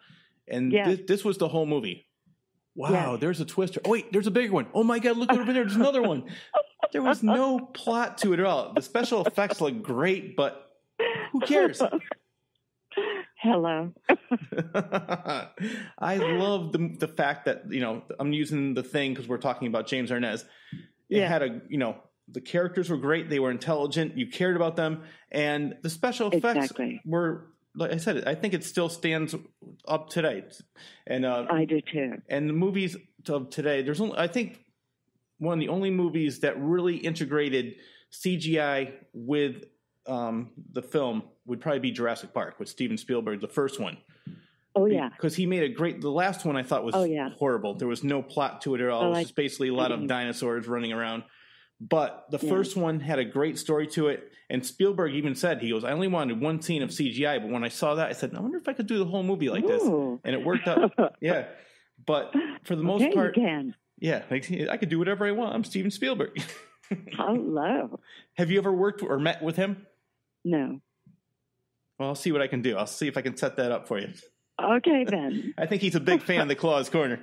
and this was the whole movie. Wow, there's a twister. Oh, wait, there's a bigger one. Oh, my God, look over there. There's another one. There was no plot to it at all. The special effects look great, but who cares? Hello. I love the fact that, I'm using The Thing because we're talking about James Arness. It had the characters were great. They were intelligent. You cared about them. And the special effects were... Like I said, I think it still stands up today, and I do too. And the movies of today, I think one of the only movies that really integrated CGI with the film would probably be Jurassic Park with Steven Spielberg, the first one. Oh yeah, because he made the last one I thought was horrible. There was no plot to it at all. It was just basically a lot of dinosaurs running around. But the first one had a great story to it. And Spielberg even said, he goes, I only wanted one scene of CGI. But when I saw that, I said, I wonder if I could do the whole movie like this. And it worked out. Yeah. But for the most part, you can. Yeah, I could do whatever I want. I'm Steven Spielberg. Hello. Have you ever worked or met with him? No. Well, I'll see what I can do. I'll see if I can set that up for you. Okay, then. I think he's a big fan of the Claus Corner.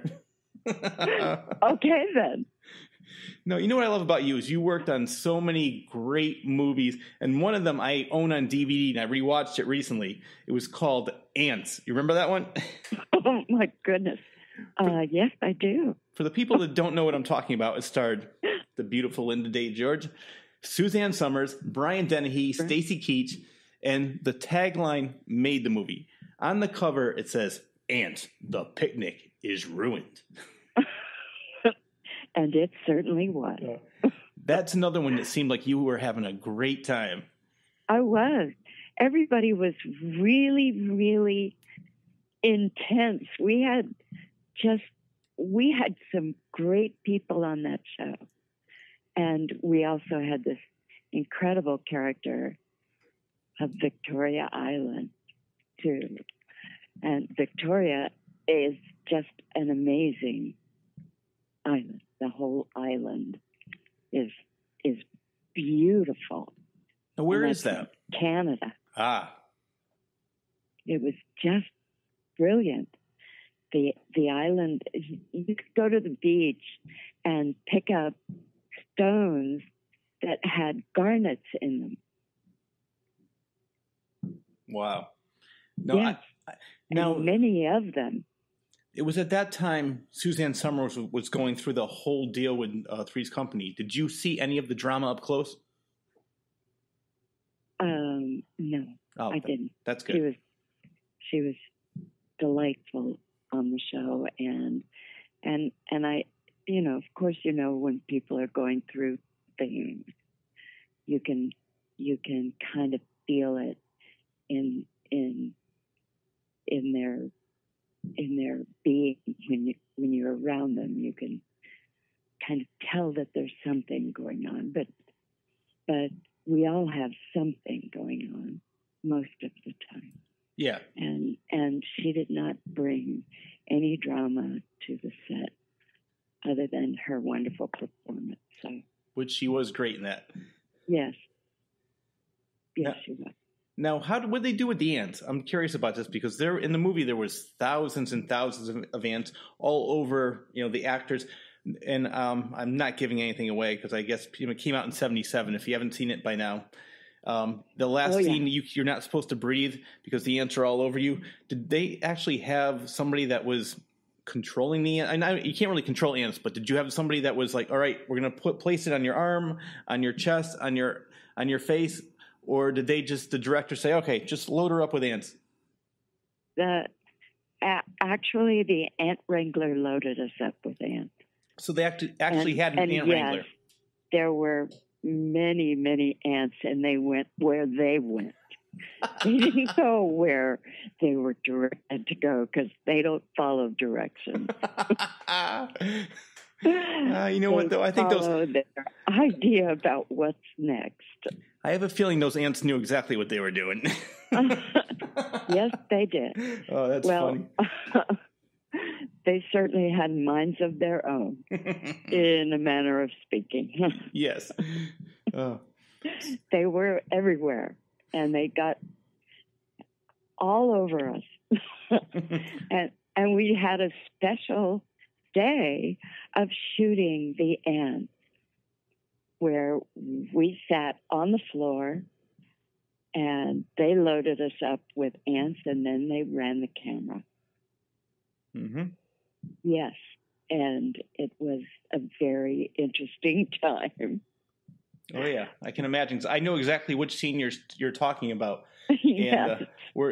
Okay, then. No, you know what I love about you is you worked on so many great movies, and one of them I own on DVD, and I rewatched it recently. It was called Ants. You remember that one? Oh, my goodness. Yes, I do. For the people that don't know what I'm talking about, it starred the beautiful Lynda Day George, Suzanne Summers, Brian Dennehy, Stacy Keach, and the tagline made the movie. On the cover, it says, "Ants, the picnic is ruined." And it certainly was. That's another one that seemed like you were having a great time. I was. Everybody was really, really intense. We had some great people on that show. And we also had this incredible character of Victoria Island, too. And Victoria is just an amazing island. The whole island is beautiful. Now, where is that? Canada. Ah. It was just brilliant. The island, you could go to the beach and pick up stones that had garnets in them. Wow. No, yes. Now, and many of them. It was at that time Suzanne Summers was going through the whole deal with Three's Company. Did you see any of the drama up close? No, I didn't. That's good. She was delightful on the show, and I, of course, when people are going through things, you can kind of feel it in their being when you're around them. You can kind of tell that there's something going on, but we all have something going on most of the time. Yeah. And she did not bring any drama to the set other than her wonderful performance. So, which she was great in that. Yes. Yes, she was. Now, what did they do with the ants? I'm curious about this because in the movie there was thousands and thousands of ants all over, the actors. And I'm not giving anything away because I guess it came out in '77. If you haven't seen it by now, the last scene you're not supposed to breathe because the ants are all over you. Did they actually have somebody that was controlling the ant? I know you can't really control ants, but did you have somebody that was like, all right, we're going to place it on your arm, on your chest, on your face? Or did the director say, okay, just load her up with ants? Actually, the ant wrangler loaded us up with ants. So they actually had an ant wrangler. Yes, there were many, many ants, and they went where they went. They didn't go where they were directed to go because they don't follow directions. You know what, though? I think their idea about what's next. I have a feeling those ants knew exactly what they were doing. Yes, they did. Oh, that's funny. They certainly had minds of their own, in a manner of speaking. Yes. Oh. They were everywhere, and they got all over us. and we had a special day of shooting the ants, where we sat on the floor and they loaded us up with ants, and then they ran the camera. Mm-hmm. Yes, and it was a very interesting time. Oh yeah, I can imagine. I know exactly which scene you're talking about. Yes. And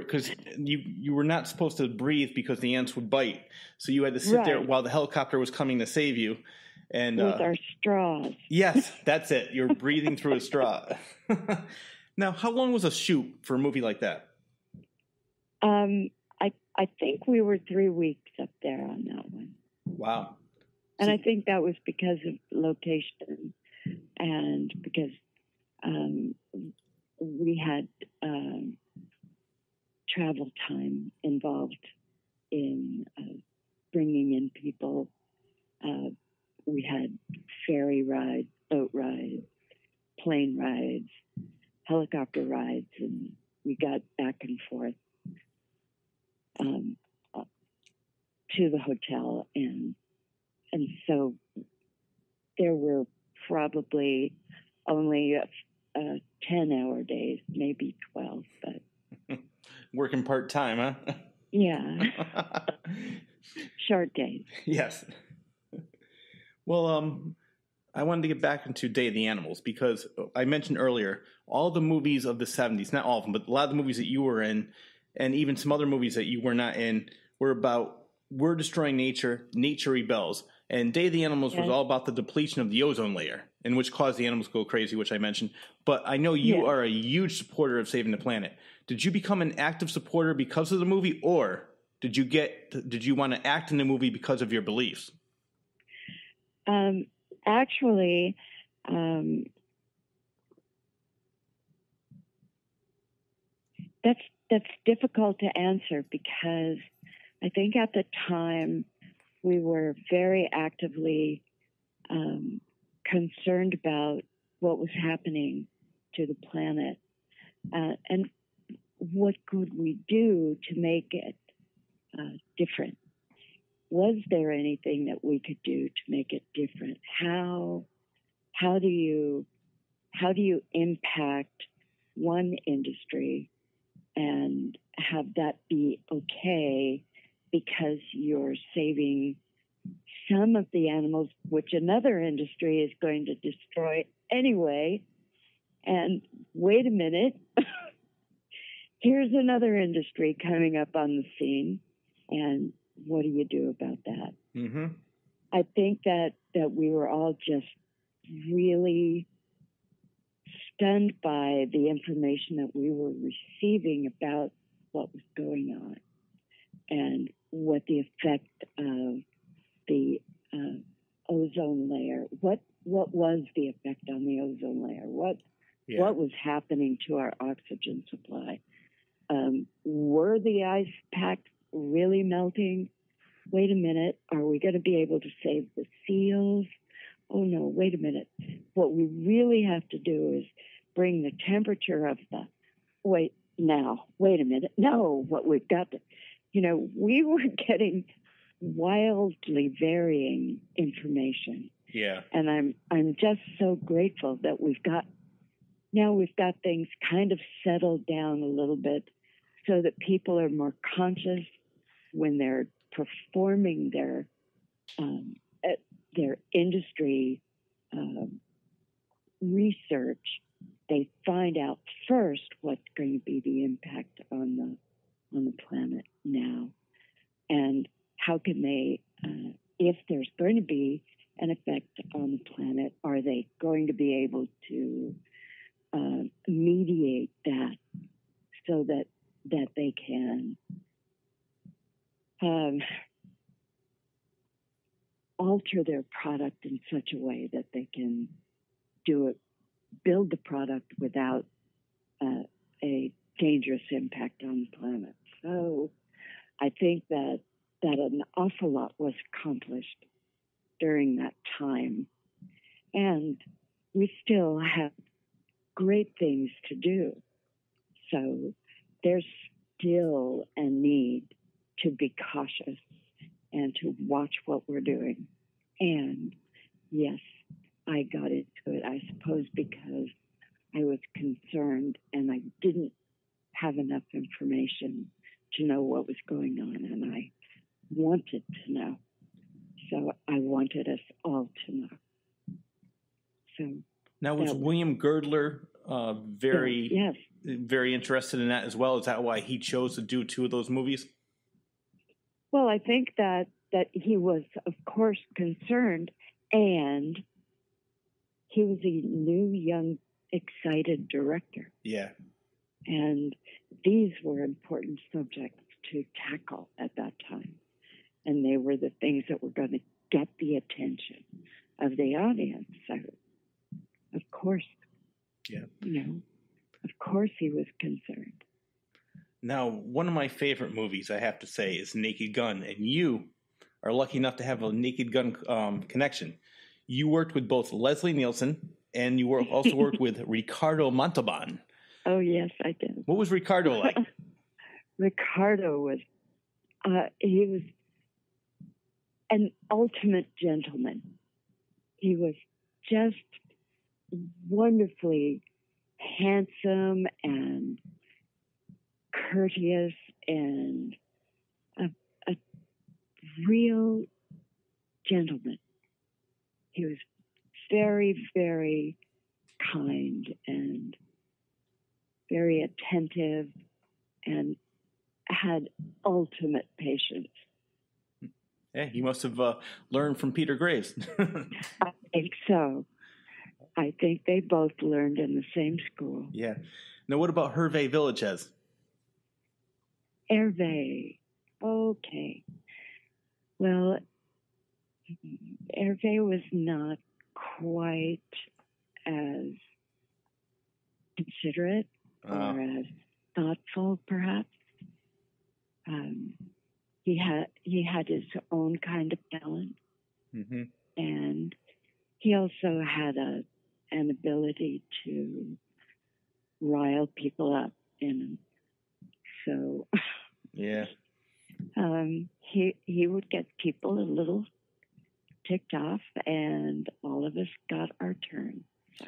because you were not supposed to breathe because the ants would bite, so you had to sit there while the helicopter was coming to save you. And with our straws. Yes, that's it. You're breathing through a straw. Now, how long was a shoot for a movie like that? I think we were 3 weeks up there on that one. Wow. And I think that was because of location and because we had travel time involved in bringing in people. We had ferry rides, boat rides, plane rides, helicopter rides, and we got back and forth to the hotel, and so there were probably only 10-hour days, maybe 12, but working part-time, huh? Yeah. Short days. Yes. Well, I wanted to get back into Day of the Animals because I mentioned earlier all the movies of the 70s, not all of them, but a lot of the movies that you were in, and even some other movies that you were not in, were about we're destroying nature, nature rebels. And Day of the Animals was all about the depletion of the ozone layer, in which caused the animals to go crazy, which I mentioned. But I know you are a huge supporter of saving the planet. Did you become an active supporter because of the movie, or did you want to act in the movie because of your beliefs? Actually, that's difficult to answer because I think at the time we were very actively concerned about what was happening to the planet and what could we do to make it different. Was there anything that we could do to make it different? How do you impact one industry and have that be okay because you're saving some of the animals, which another industry is going to destroy anyway? And wait a minute, here's another industry coming up on the scene, and what do you do about that? Mm-hmm. I think that we were all just really stunned by the information that we were receiving about what was going on and what the effect of the ozone layer, what was the effect on the ozone layer? What was happening to our oxygen supply? Were the ice packs really melting? Wait a minute, are we going to be able to save the seals? Oh no, wait a minute. What we really have to do is bring the temperature of the, wait a minute. No, what we've got to, we were getting wildly varying information. Yeah. And I'm just so grateful that we've got things kind of settled down a little bit so that people are more conscious when they're performing their industry research. They find out first what's going to be the impact on the planet now, and how can they, if there's going to be an effect on the planet, are they going to be able to mediate that so that they can alter their product in such a way that they can build the product without a dangerous impact on the planet. So I think that an awful lot was accomplished during that time. And we still have great things to do. So there's still a need to be cautious and to watch what we're doing. And yes, I got into it, I suppose, because I was concerned and I didn't have enough information to know what was going on, and I wanted to know. So I wanted us all to know. So now, was William Gerdler very interested in that as well? Is that why he chose to do two of those movies? Well, I think that he was, of course, concerned, and he was a new, young, excited director. Yeah. And these were important subjects to tackle at that time. And they were the things that were going to get the attention of the audience. So, of course, of course he was concerned. Now, one of my favorite movies, I have to say, is Naked Gun. And you are lucky enough to have a Naked Gun connection. You worked with both Leslie Nielsen and you also worked with Ricardo Montalban. Oh, yes, I did. What was Ricardo like? Ricardo was, he was an ultimate gentleman. He was just wonderfully handsome and courteous and a real gentleman. He was very, very kind and very attentive and had ultimate patience. Yeah, he must have learned from Peter Graves. I think so. I think they both learned in the same school. Yeah. Now, what about Hervé Villachez? Hervé. Okay. Well, Hervé was not quite as considerate or as thoughtful, perhaps. He had his own kind of talent, and he also had an ability to rile people up, and so yeah, he would get people a little ticked off, and all of us got our turn. So.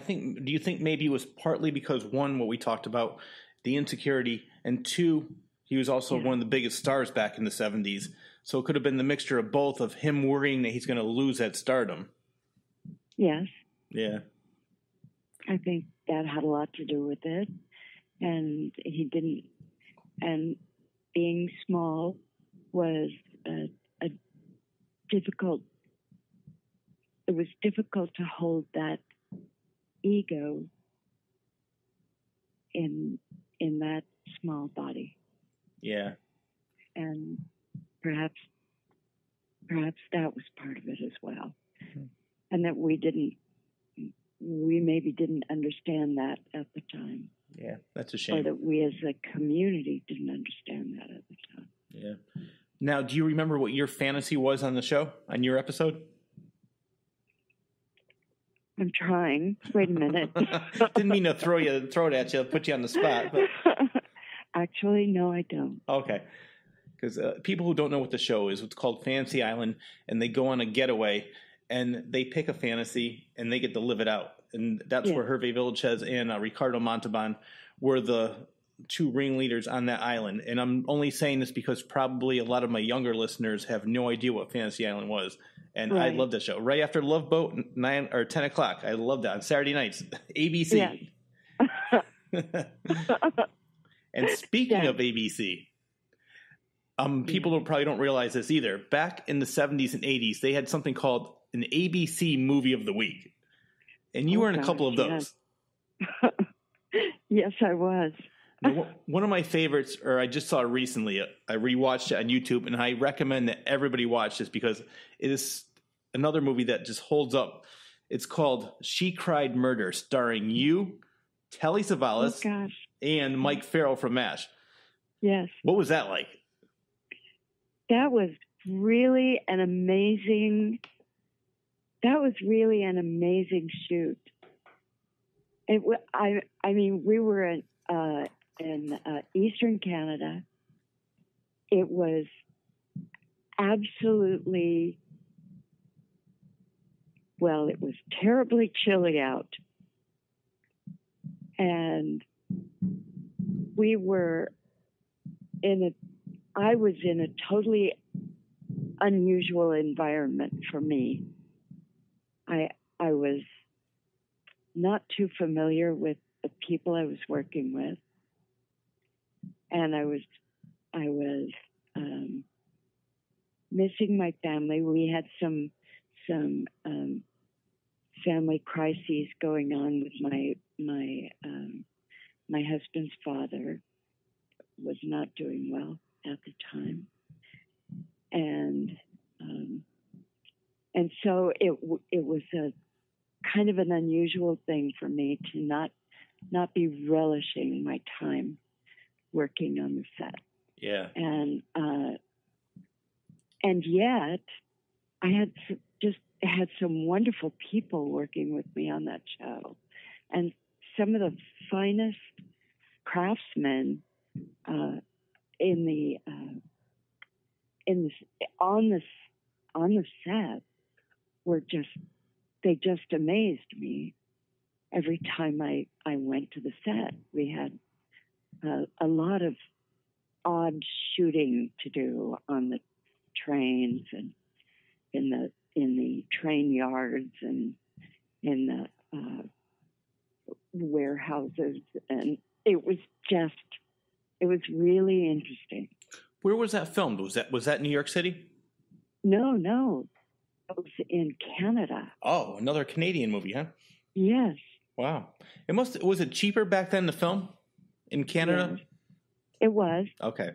do you think maybe it was partly because, one, what we talked about, the insecurity, and two, he was also one of the biggest stars back in the 70s. So it could have been the mixture of both, of him worrying that he's going to lose that stardom. Yes. Yeah. I think that had a lot to do with it. And and being small was it was difficult to hold that ego in that small body. Yeah. And perhaps that was part of it as well. And that we maybe didn't understand that at the time. Yeah, that's a shame. Or that we as a community didn't understand that at the time. Yeah. Now, do you remember what your fantasy was on the show, on your episode? I'm trying. Wait a minute. Didn't mean to throw it at you, put you on the spot. But... Actually, no, I don't. Okay. Because people who don't know what the show is, it's called Fantasy Island, and they go on a getaway, and they pick a fantasy, and they get to live it out. And that's where Hervé Villachez and Ricardo Montalban were the two ringleaders on that island. And I'm only saying this because probably a lot of my younger listeners have no idea what Fantasy Island was. And I love that show. Right after Love Boat, 9 or 10 o'clock. I love that on Saturday nights. ABC. Yes. And speaking of ABC, people probably don't realize this either. Back in the 70s and 80s, they had something called an ABC Movie of the Week. And you were in a couple of those. Yes, I was. One of my favorites, or I just saw recently, I rewatched it on YouTube, and I recommend that everybody watch this because it is another movie that just holds up. It's called She Cried Murder, starring you, Telly Savalas, and Mike Farrell from MASH. Yes. What was that like? That was really an amazing shoot. I mean, we were in Eastern Canada. It was absolutely, it was terribly chilly out. And I was in a totally unusual environment for me. I was not too familiar with the people I was working with, and I was missing my family. We had some family crises going on with my husband's father. Was not doing well at the time, and so it was a kind of an unusual thing for me to not be relishing my time working on the set. Yeah. And yet I had some wonderful people working with me on that show, and some of the finest craftsmen in the on the set were they just amazed me every time I went to the set. We had a lot of odd shooting to do on the trains and in the train yards and in the warehouses, and it was really interesting. Where was that filmed? Was that New York City? No, it was in Canada. Oh, another Canadian movie, huh? Yes. Wow. Was it cheaper back then to film in Canada? Yes, it was. Okay.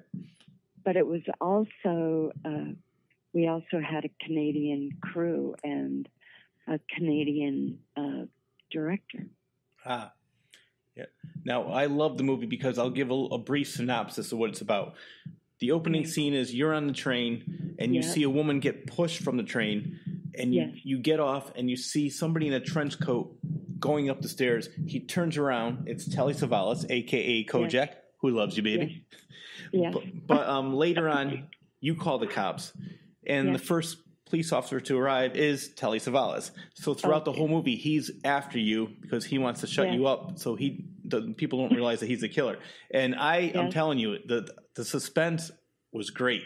But it was also we also had a Canadian crew and a Canadian director. Ah. Yeah. Now, I love the movie because I'll give a brief synopsis of what it's about. The opening scene is you're on the train and you see a woman get pushed from the train, and you get off and you see somebody in a trench coat going up the stairs. He turns around. It's Telly Savalas, a.k.a. Kojak, who loves you, baby. Yes. But later on, you call the cops, and the first police officer to arrive is Telly Savalas. So throughout the whole movie, he's after you because he wants to shut you up, so people don't realize that he's a killer. And I'm telling you, the suspense was great.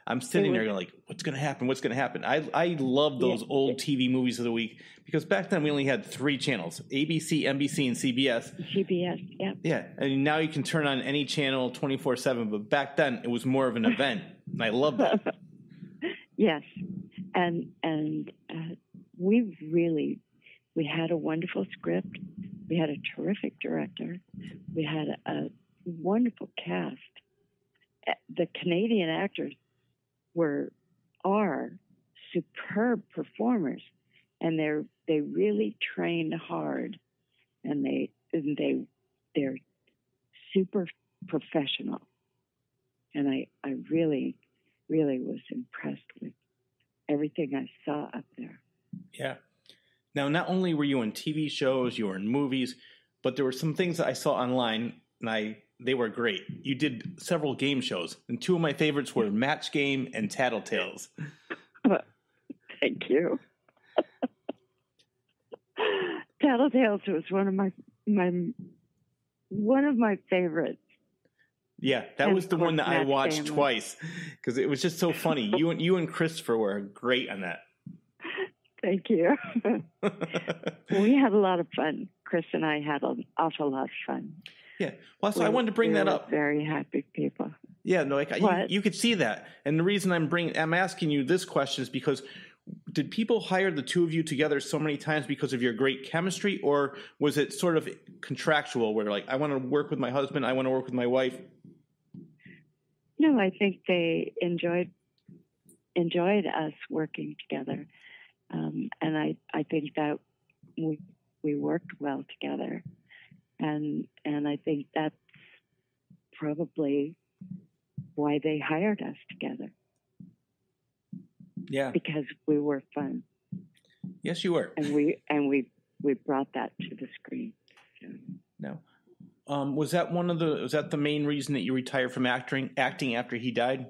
I'm sitting there going like, what's going to happen? What's going to happen? I love those old TV movies of the week because back then we only had 3 channels, ABC, NBC, and CBS. CBS, yeah. Yeah, and now you can turn on any channel 24/7, but back then it was more of an event, and I love that. Yes, and we had a wonderful script. We had a terrific director. We had a wonderful cast. The Canadian actors are superb performers, and they really trained hard, and they're super professional. And I really was impressed with everything I saw up there. Yeah. Now, not only were you in TV shows, you were in movies, but there were some things that I saw online, and they were great. You did several game shows, and 2 of my favorites were Match Game and Tattletales. Thank you. Tattletales was one of my favorites. Yeah, that was the one that I watched twice because it was just so funny. You and Christopher were great on that. Thank you. We had a lot of fun. Chris and I had an awful lot of fun. Yeah. Well, so I wanted to bring that up. Very happy people. Yeah, no, you could see that. And the reason I'm asking you this question is because did people hire the 2 of you together so many times because of your great chemistry, or was it sort of contractual where like, I want to work with my husband, I want to work with my wife? No, I think they enjoyed us working together. And I think that we worked well together. And I think that's probably why they hired us together. Yeah. Because we were fun. Yes, you were. And we brought that to the screen. So. No. Was that the main reason that you retired from acting after he died?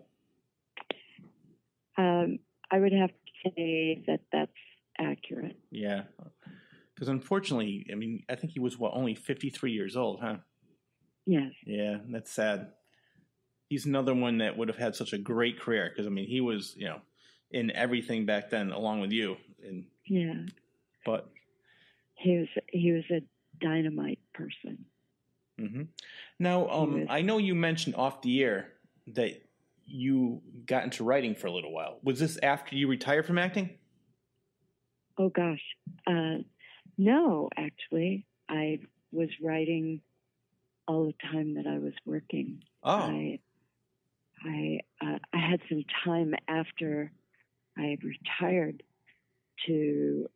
I would have to say that that's accurate. Yeah. Because unfortunately, I mean, I think he was, only 53 years old, huh? Yes. Yeah, that's sad. He's another one that would have had such a great career because, I mean, he was, in everything back then along with you. Yeah. But he was a dynamite person. Mm-hmm. Now, I know you mentioned off the air that you got into writing for a little while. Was this after you retired from acting? Oh, gosh. No, actually. I was writing all the time that I was working. Oh. I had some time after I had retired to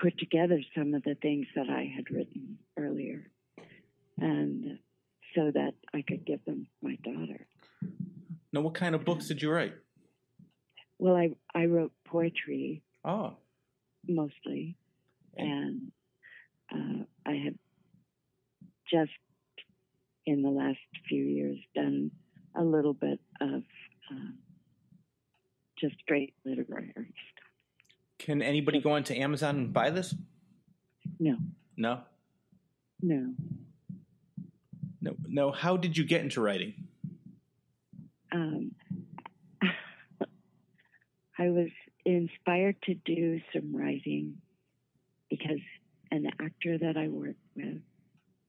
put together some of the things that I had written earlier, and so that I could give them to my daughter. Now, what kind of books did you write? Well, I wrote poetry. Oh. Mostly, and I just in the last few years done a little bit of just straight literary stuff. Can anybody go onto Amazon and buy this? No. No? No. No. How did you get into writing? I was inspired to do some writing because an actor that I worked with,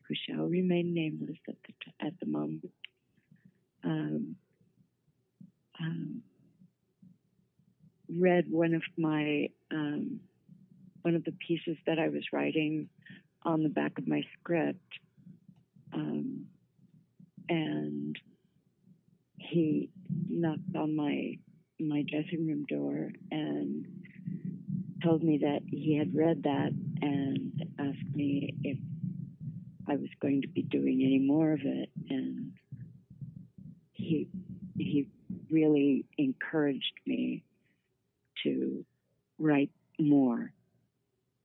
who shall remain nameless at the moment, read one of the pieces that I was writing on the back of my script, and he knocked on my dressing room door and told me that he had read that and asked me if I was going to be doing any more of it. And he really encouraged me to write more.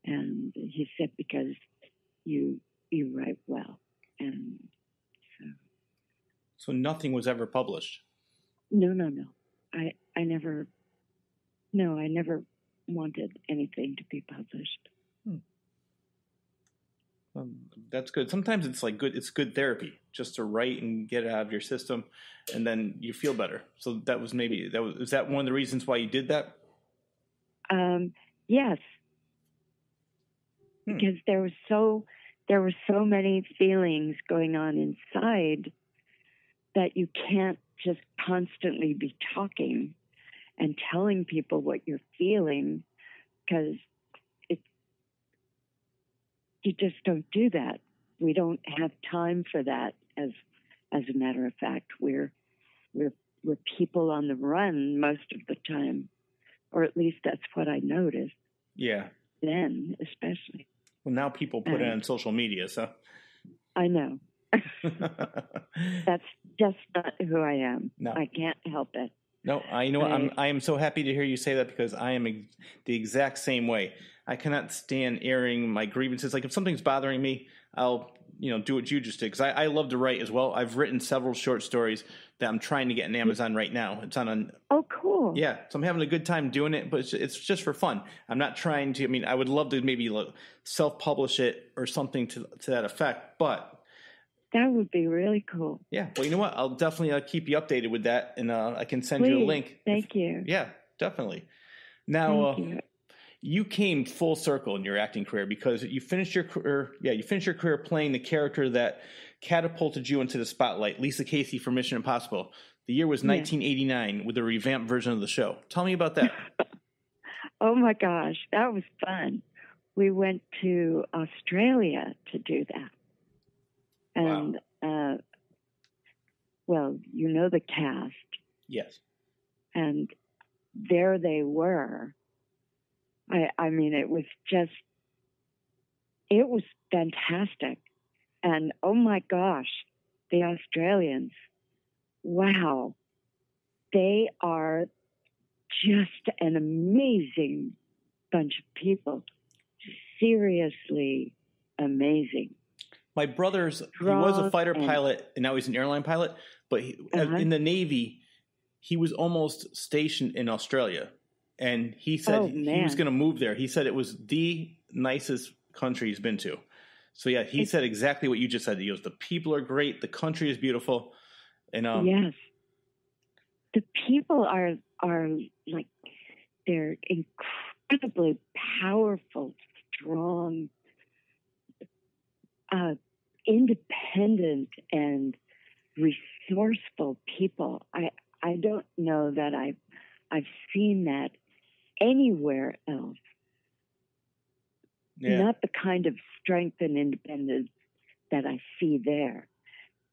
And he said, because you write well. And so nothing was ever published? No. I never wanted anything to be published. That's good. Sometimes it's it's good therapy just to write and get it out of your system, and then you feel better. So is that one of the reasons why you did that? Yes. Because there were so many feelings going on inside that you can't just constantly be talking and telling people what you're feeling, because you just don't do that. We don't have time for that. As a matter of fact, we're people on the run most of the time, or at least that's what I noticed. Yeah. Then, especially. Well, now people put it on social media, so. I know. That's just not who I am. No. I can't help it. No, I am so happy to hear you say that, because I am the exact same way. I cannot stand airing my grievances. Like if something's bothering me, I'll do what you just did, because I love to write as well. I've written several short stories that I'm trying to get on Amazon right now. It's on Oh, cool. Yeah, so I'm having a good time doing it, but it's just for fun. I'm not trying to. I mean, I would love to maybe self-publish it or something to that effect, but. That would be really cool. Yeah. Well, you know what? I'll definitely keep you updated with that, and I can send you a link. Thank you. Yeah, definitely. Now, you came full circle in your acting career, because you finished your career. Yeah, you finished your career playing the character that catapulted you into the spotlight, Lisa Casey from Mission Impossible. The year was 1989 with a revamped version of the show. Tell me about that. Oh my gosh, that was fun. We went to Australia to do that. And, well, the cast. Yes. And there they were. I mean, it was fantastic. And, oh my gosh, the Australians, wow, they are just an amazing bunch of people. Seriously amazing. My brother's, he was a fighter pilot, and now he's an airline pilot. But in the Navy, he was almost stationed in Australia. And he said he was going to move there. He said it was the nicest country he's been to. So, yeah, he said exactly what you just said. He goes, the people are great. The country is beautiful. And yes. The people are like, they're incredibly powerful, strong, independent and resourceful people. I don't know that I've seen that anywhere else. Yeah. Not the kind of strength and independence that I see there,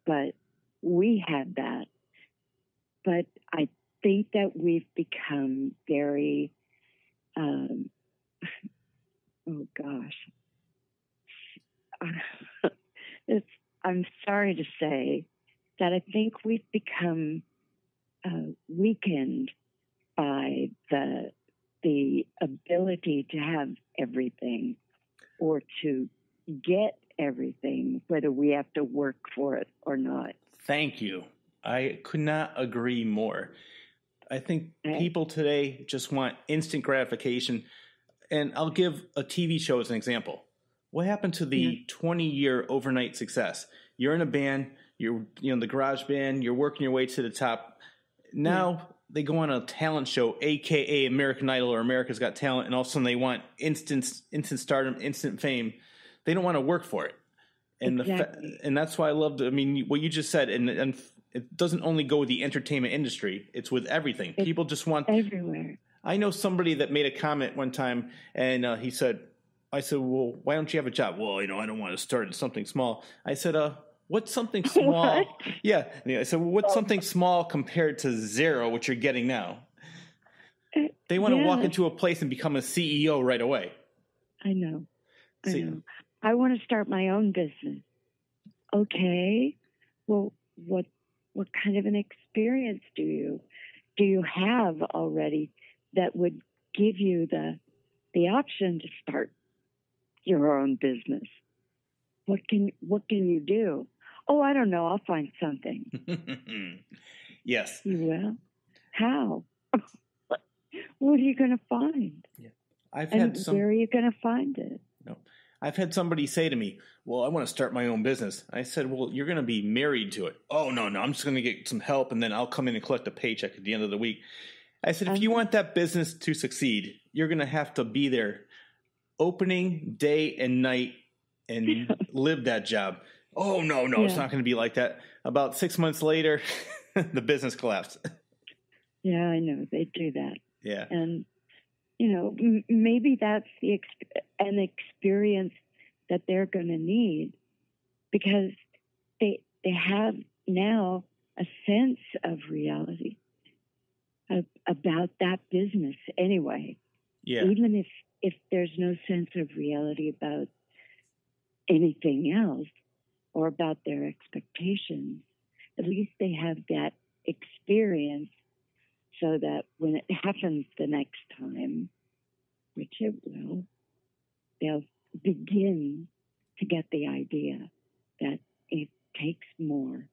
but we had that. But I think that we've become very, oh gosh. I'm sorry to say that I think we've become weakened by the ability to have everything or to get everything, whether we have to work for it or not. Thank you. I could not agree more. I think people today just want instant gratification. And I'll give a TV show as an example. What happened to the 20-year overnight success? You're in a band, you're the garage band, you're working your way to the top. Now they go on a talent show, a.k.a. American Idol or America's Got Talent, and all of a sudden they want instant stardom, instant fame. They don't want to work for it. And and that's why I loved, what you just said, and it doesn't only go with the entertainment industry, it's with everything. People just want everywhere. I know somebody that made a comment one time, and I said, well, why don't you have a job? Well, I don't want to start something small. I said, what's something small? What? Yeah. I said, well, what's something small compared to zero, which you're getting now? They want to walk into a place and become a CEO right away. I know. I want to start my own business. Okay. Well, what kind of an experience do you have already that would give you the option to start your own business? What can you do? Oh, I don't know. I'll find something. Yes. You will? How? What are you going to find? Yeah. Where are you going to find it? No. I've had somebody say to me, well, I want to start my own business. I said, well, you're going to be married to it. Oh, no, I'm just going to get some help, and then I'll come in and collect a paycheck at the end of the week. I said, if you want that business to succeed, you're going to have to be there opening day and night and live that job. Oh, no, it's not going to be like that. About 6 months later, the business collapsed. Yeah, I know. They do that. Yeah. And, maybe that's an experience that they're going to need, because they have now a sense of reality about that business anyway. Yeah. Even if there's no sense of reality about anything else or about their expectations, at least they have that experience, so that when it happens the next time, which it will, they'll begin to get the idea that it takes more.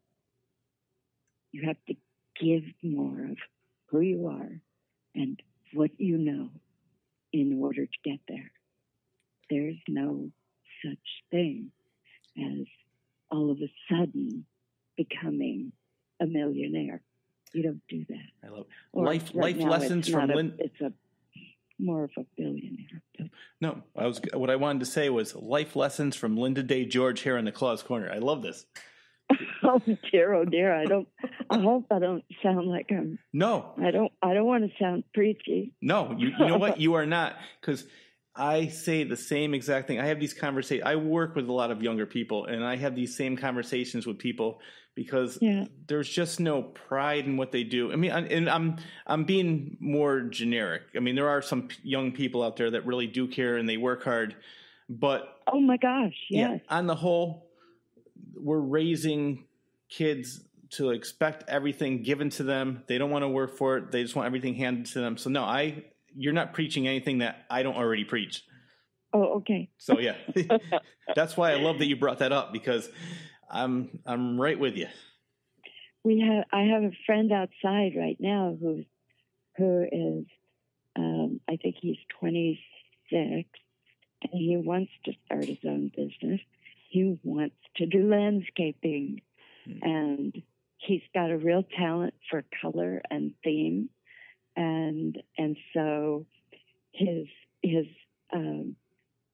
You have to give more of who you are and what you know in order to get there. There's no such thing as all of a sudden becoming a millionaire. You don't do that. I love life lessons from Lynda. It's more of a billionaire. No, what I wanted to say was life lessons from Lynda Day George here in the Claus Corner. I love this. Oh dear! I hope I don't sound like I'm. No, I don't want to sound preachy. No, you know what? You are not, because I say the same exact thing. I have these conversations. I work with a lot of younger people, and I have these same conversations with people because there's just no pride in what they do. I'm being more generic. There are some young people out there that really do care and they work hard, but oh my gosh, yes. Yeah, on the whole, we're raising kids to expect everything given to them. They don't want to work for it. They just want everything handed to them. So no, you're not preaching anything that I don't already preach. Oh, okay. So yeah, that's why I love that you brought that up, because I'm right with you. I have a friend outside right now who is, I think he's 26, and he wants to start his own business. He wants to do landscaping, and he's got a real talent for color and theme. And so his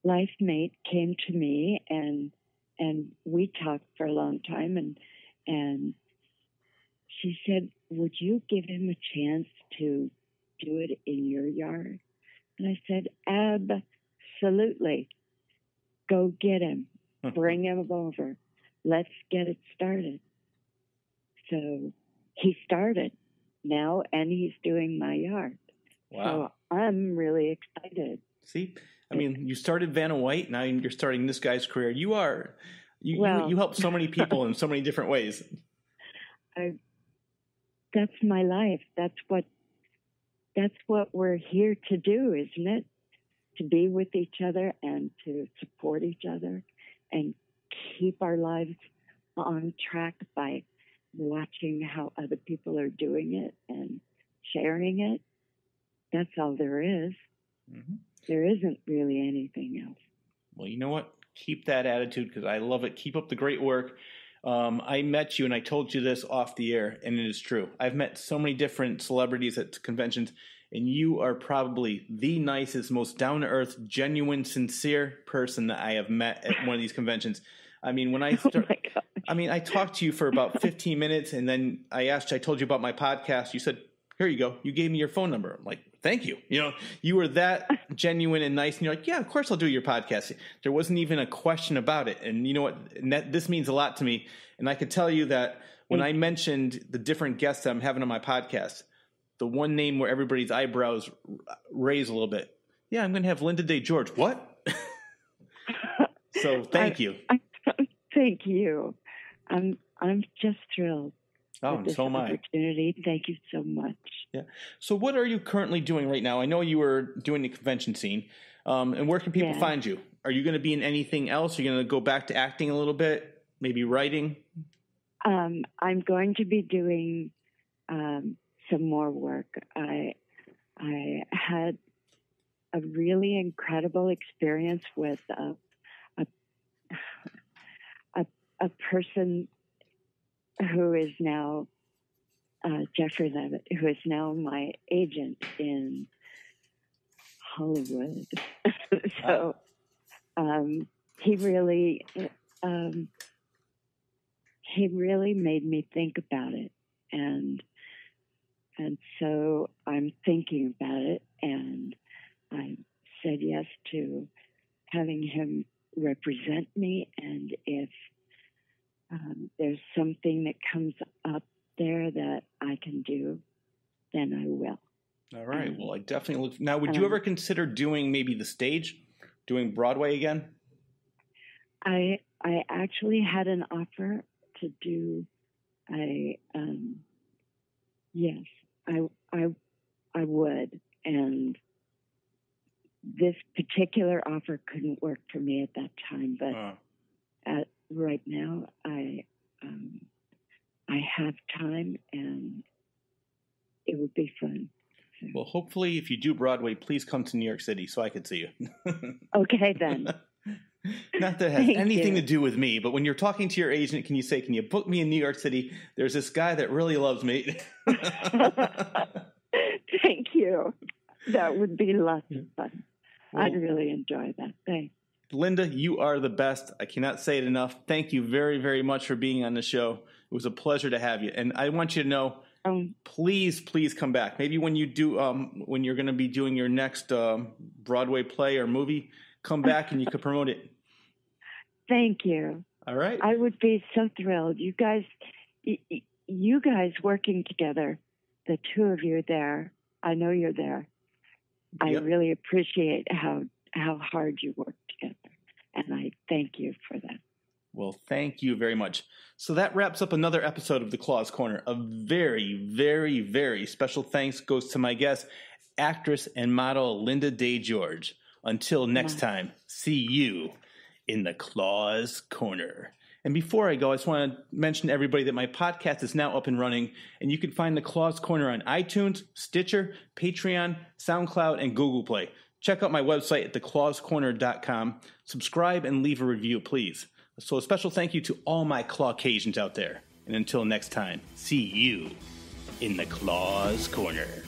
life mate came to me, and we talked for a long time, and she said, would you give him a chance to do it in your yard? And I said, absolutely. Go get him. Bring him over. Let's get it started. So he started now, and he's doing my yard. Wow. So I'm really excited. See, you started Vanna White. Now you're starting this guy's career. You help so many people in so many different ways. That's my life. That's what we're here to do, isn't it? To be with each other and to support each other and keep our lives on track by watching how other people are doing it and sharing it. That's all there is. Mm-hmm. There isn't really anything else. Well, you know what? Keep that attitude because I love it. Keep up the great work. I met you, and I told you this off the air, and it is true. I've met so many different celebrities at conventions, and you are probably the nicest, most down-to-earth, genuine, sincere person that I have met at one of these conventions. I mean, when I start, I talked to you for about 15 minutes, and then I told you about my podcast. You said, "Here you go." You gave me your phone number. I'm like, thank you. You were that genuine and nice. And you're like, yeah, of course I'll do your podcast. There wasn't even a question about it. And you know what? This means a lot to me. And I could tell you that when I mentioned the different guests that I'm having on my podcast, the one name where everybody's eyebrows raise a little bit. Yeah, I'm going to have Lynda Day George. What? So thank you. Thank you. I'm just thrilled. Oh, and so am I. Opportunity. Thank you so much. Yeah. So what are you currently doing right now? I know you were doing the convention scene. And where can people find you? Are you going to be in anything else? Are you going to go back to acting a little bit? Maybe writing? I'm going to be doing some more work. I had a really incredible experience with a person who is now Jeffrey Levitt, who is now my agent in Hollywood. So he really made me think about it, and so I'm thinking about it, and I said yes to having him represent me, and if there's something that comes up there that I can do, then I will. All right. Well, I definitely look. Now, would you ever consider doing maybe the stage, doing Broadway again? I actually had an offer to do yes, I would. And this particular offer couldn't work for me at that time, but right now I have time and it would be fun. So. Well, hopefully if you do Broadway, please come to New York City so I could see you. Okay, then. Not that it has anything to do with me, but when you're talking to your agent, can you book me in New York City? There's this guy that really loves me. Thank you. That would be lots of fun. Well, I'd really enjoy that. Thanks. Lynda, you are the best. I cannot say it enough. Thank you very, very much for being on the show. It was a pleasure to have you. And I want you to know, please come back. Maybe when you do, when you're going to be doing your next Broadway play or movie, come back and you can promote it. Thank you. All right. I would be so thrilled. You guys working together, the two of you there, I know you're there. Yep. I really appreciate how hard you work together. And I thank you for that. Well, thank you very much. So that wraps up another episode of The Claw's Corner. A very, very, very special thanks goes to my guest, actress and model Lynda Day George. Until next time, see you in The Claw's Corner. And before I go, I just want to mention to everybody that my podcast is now up and running, and you can find The Claw's Corner on iTunes, Stitcher, Patreon, SoundCloud, and Google Play. Check out my website at theclawscorner.com. Subscribe and leave a review, please. So a special thank you to all my Clawcations out there. And until next time, see you in The Claw's Corner.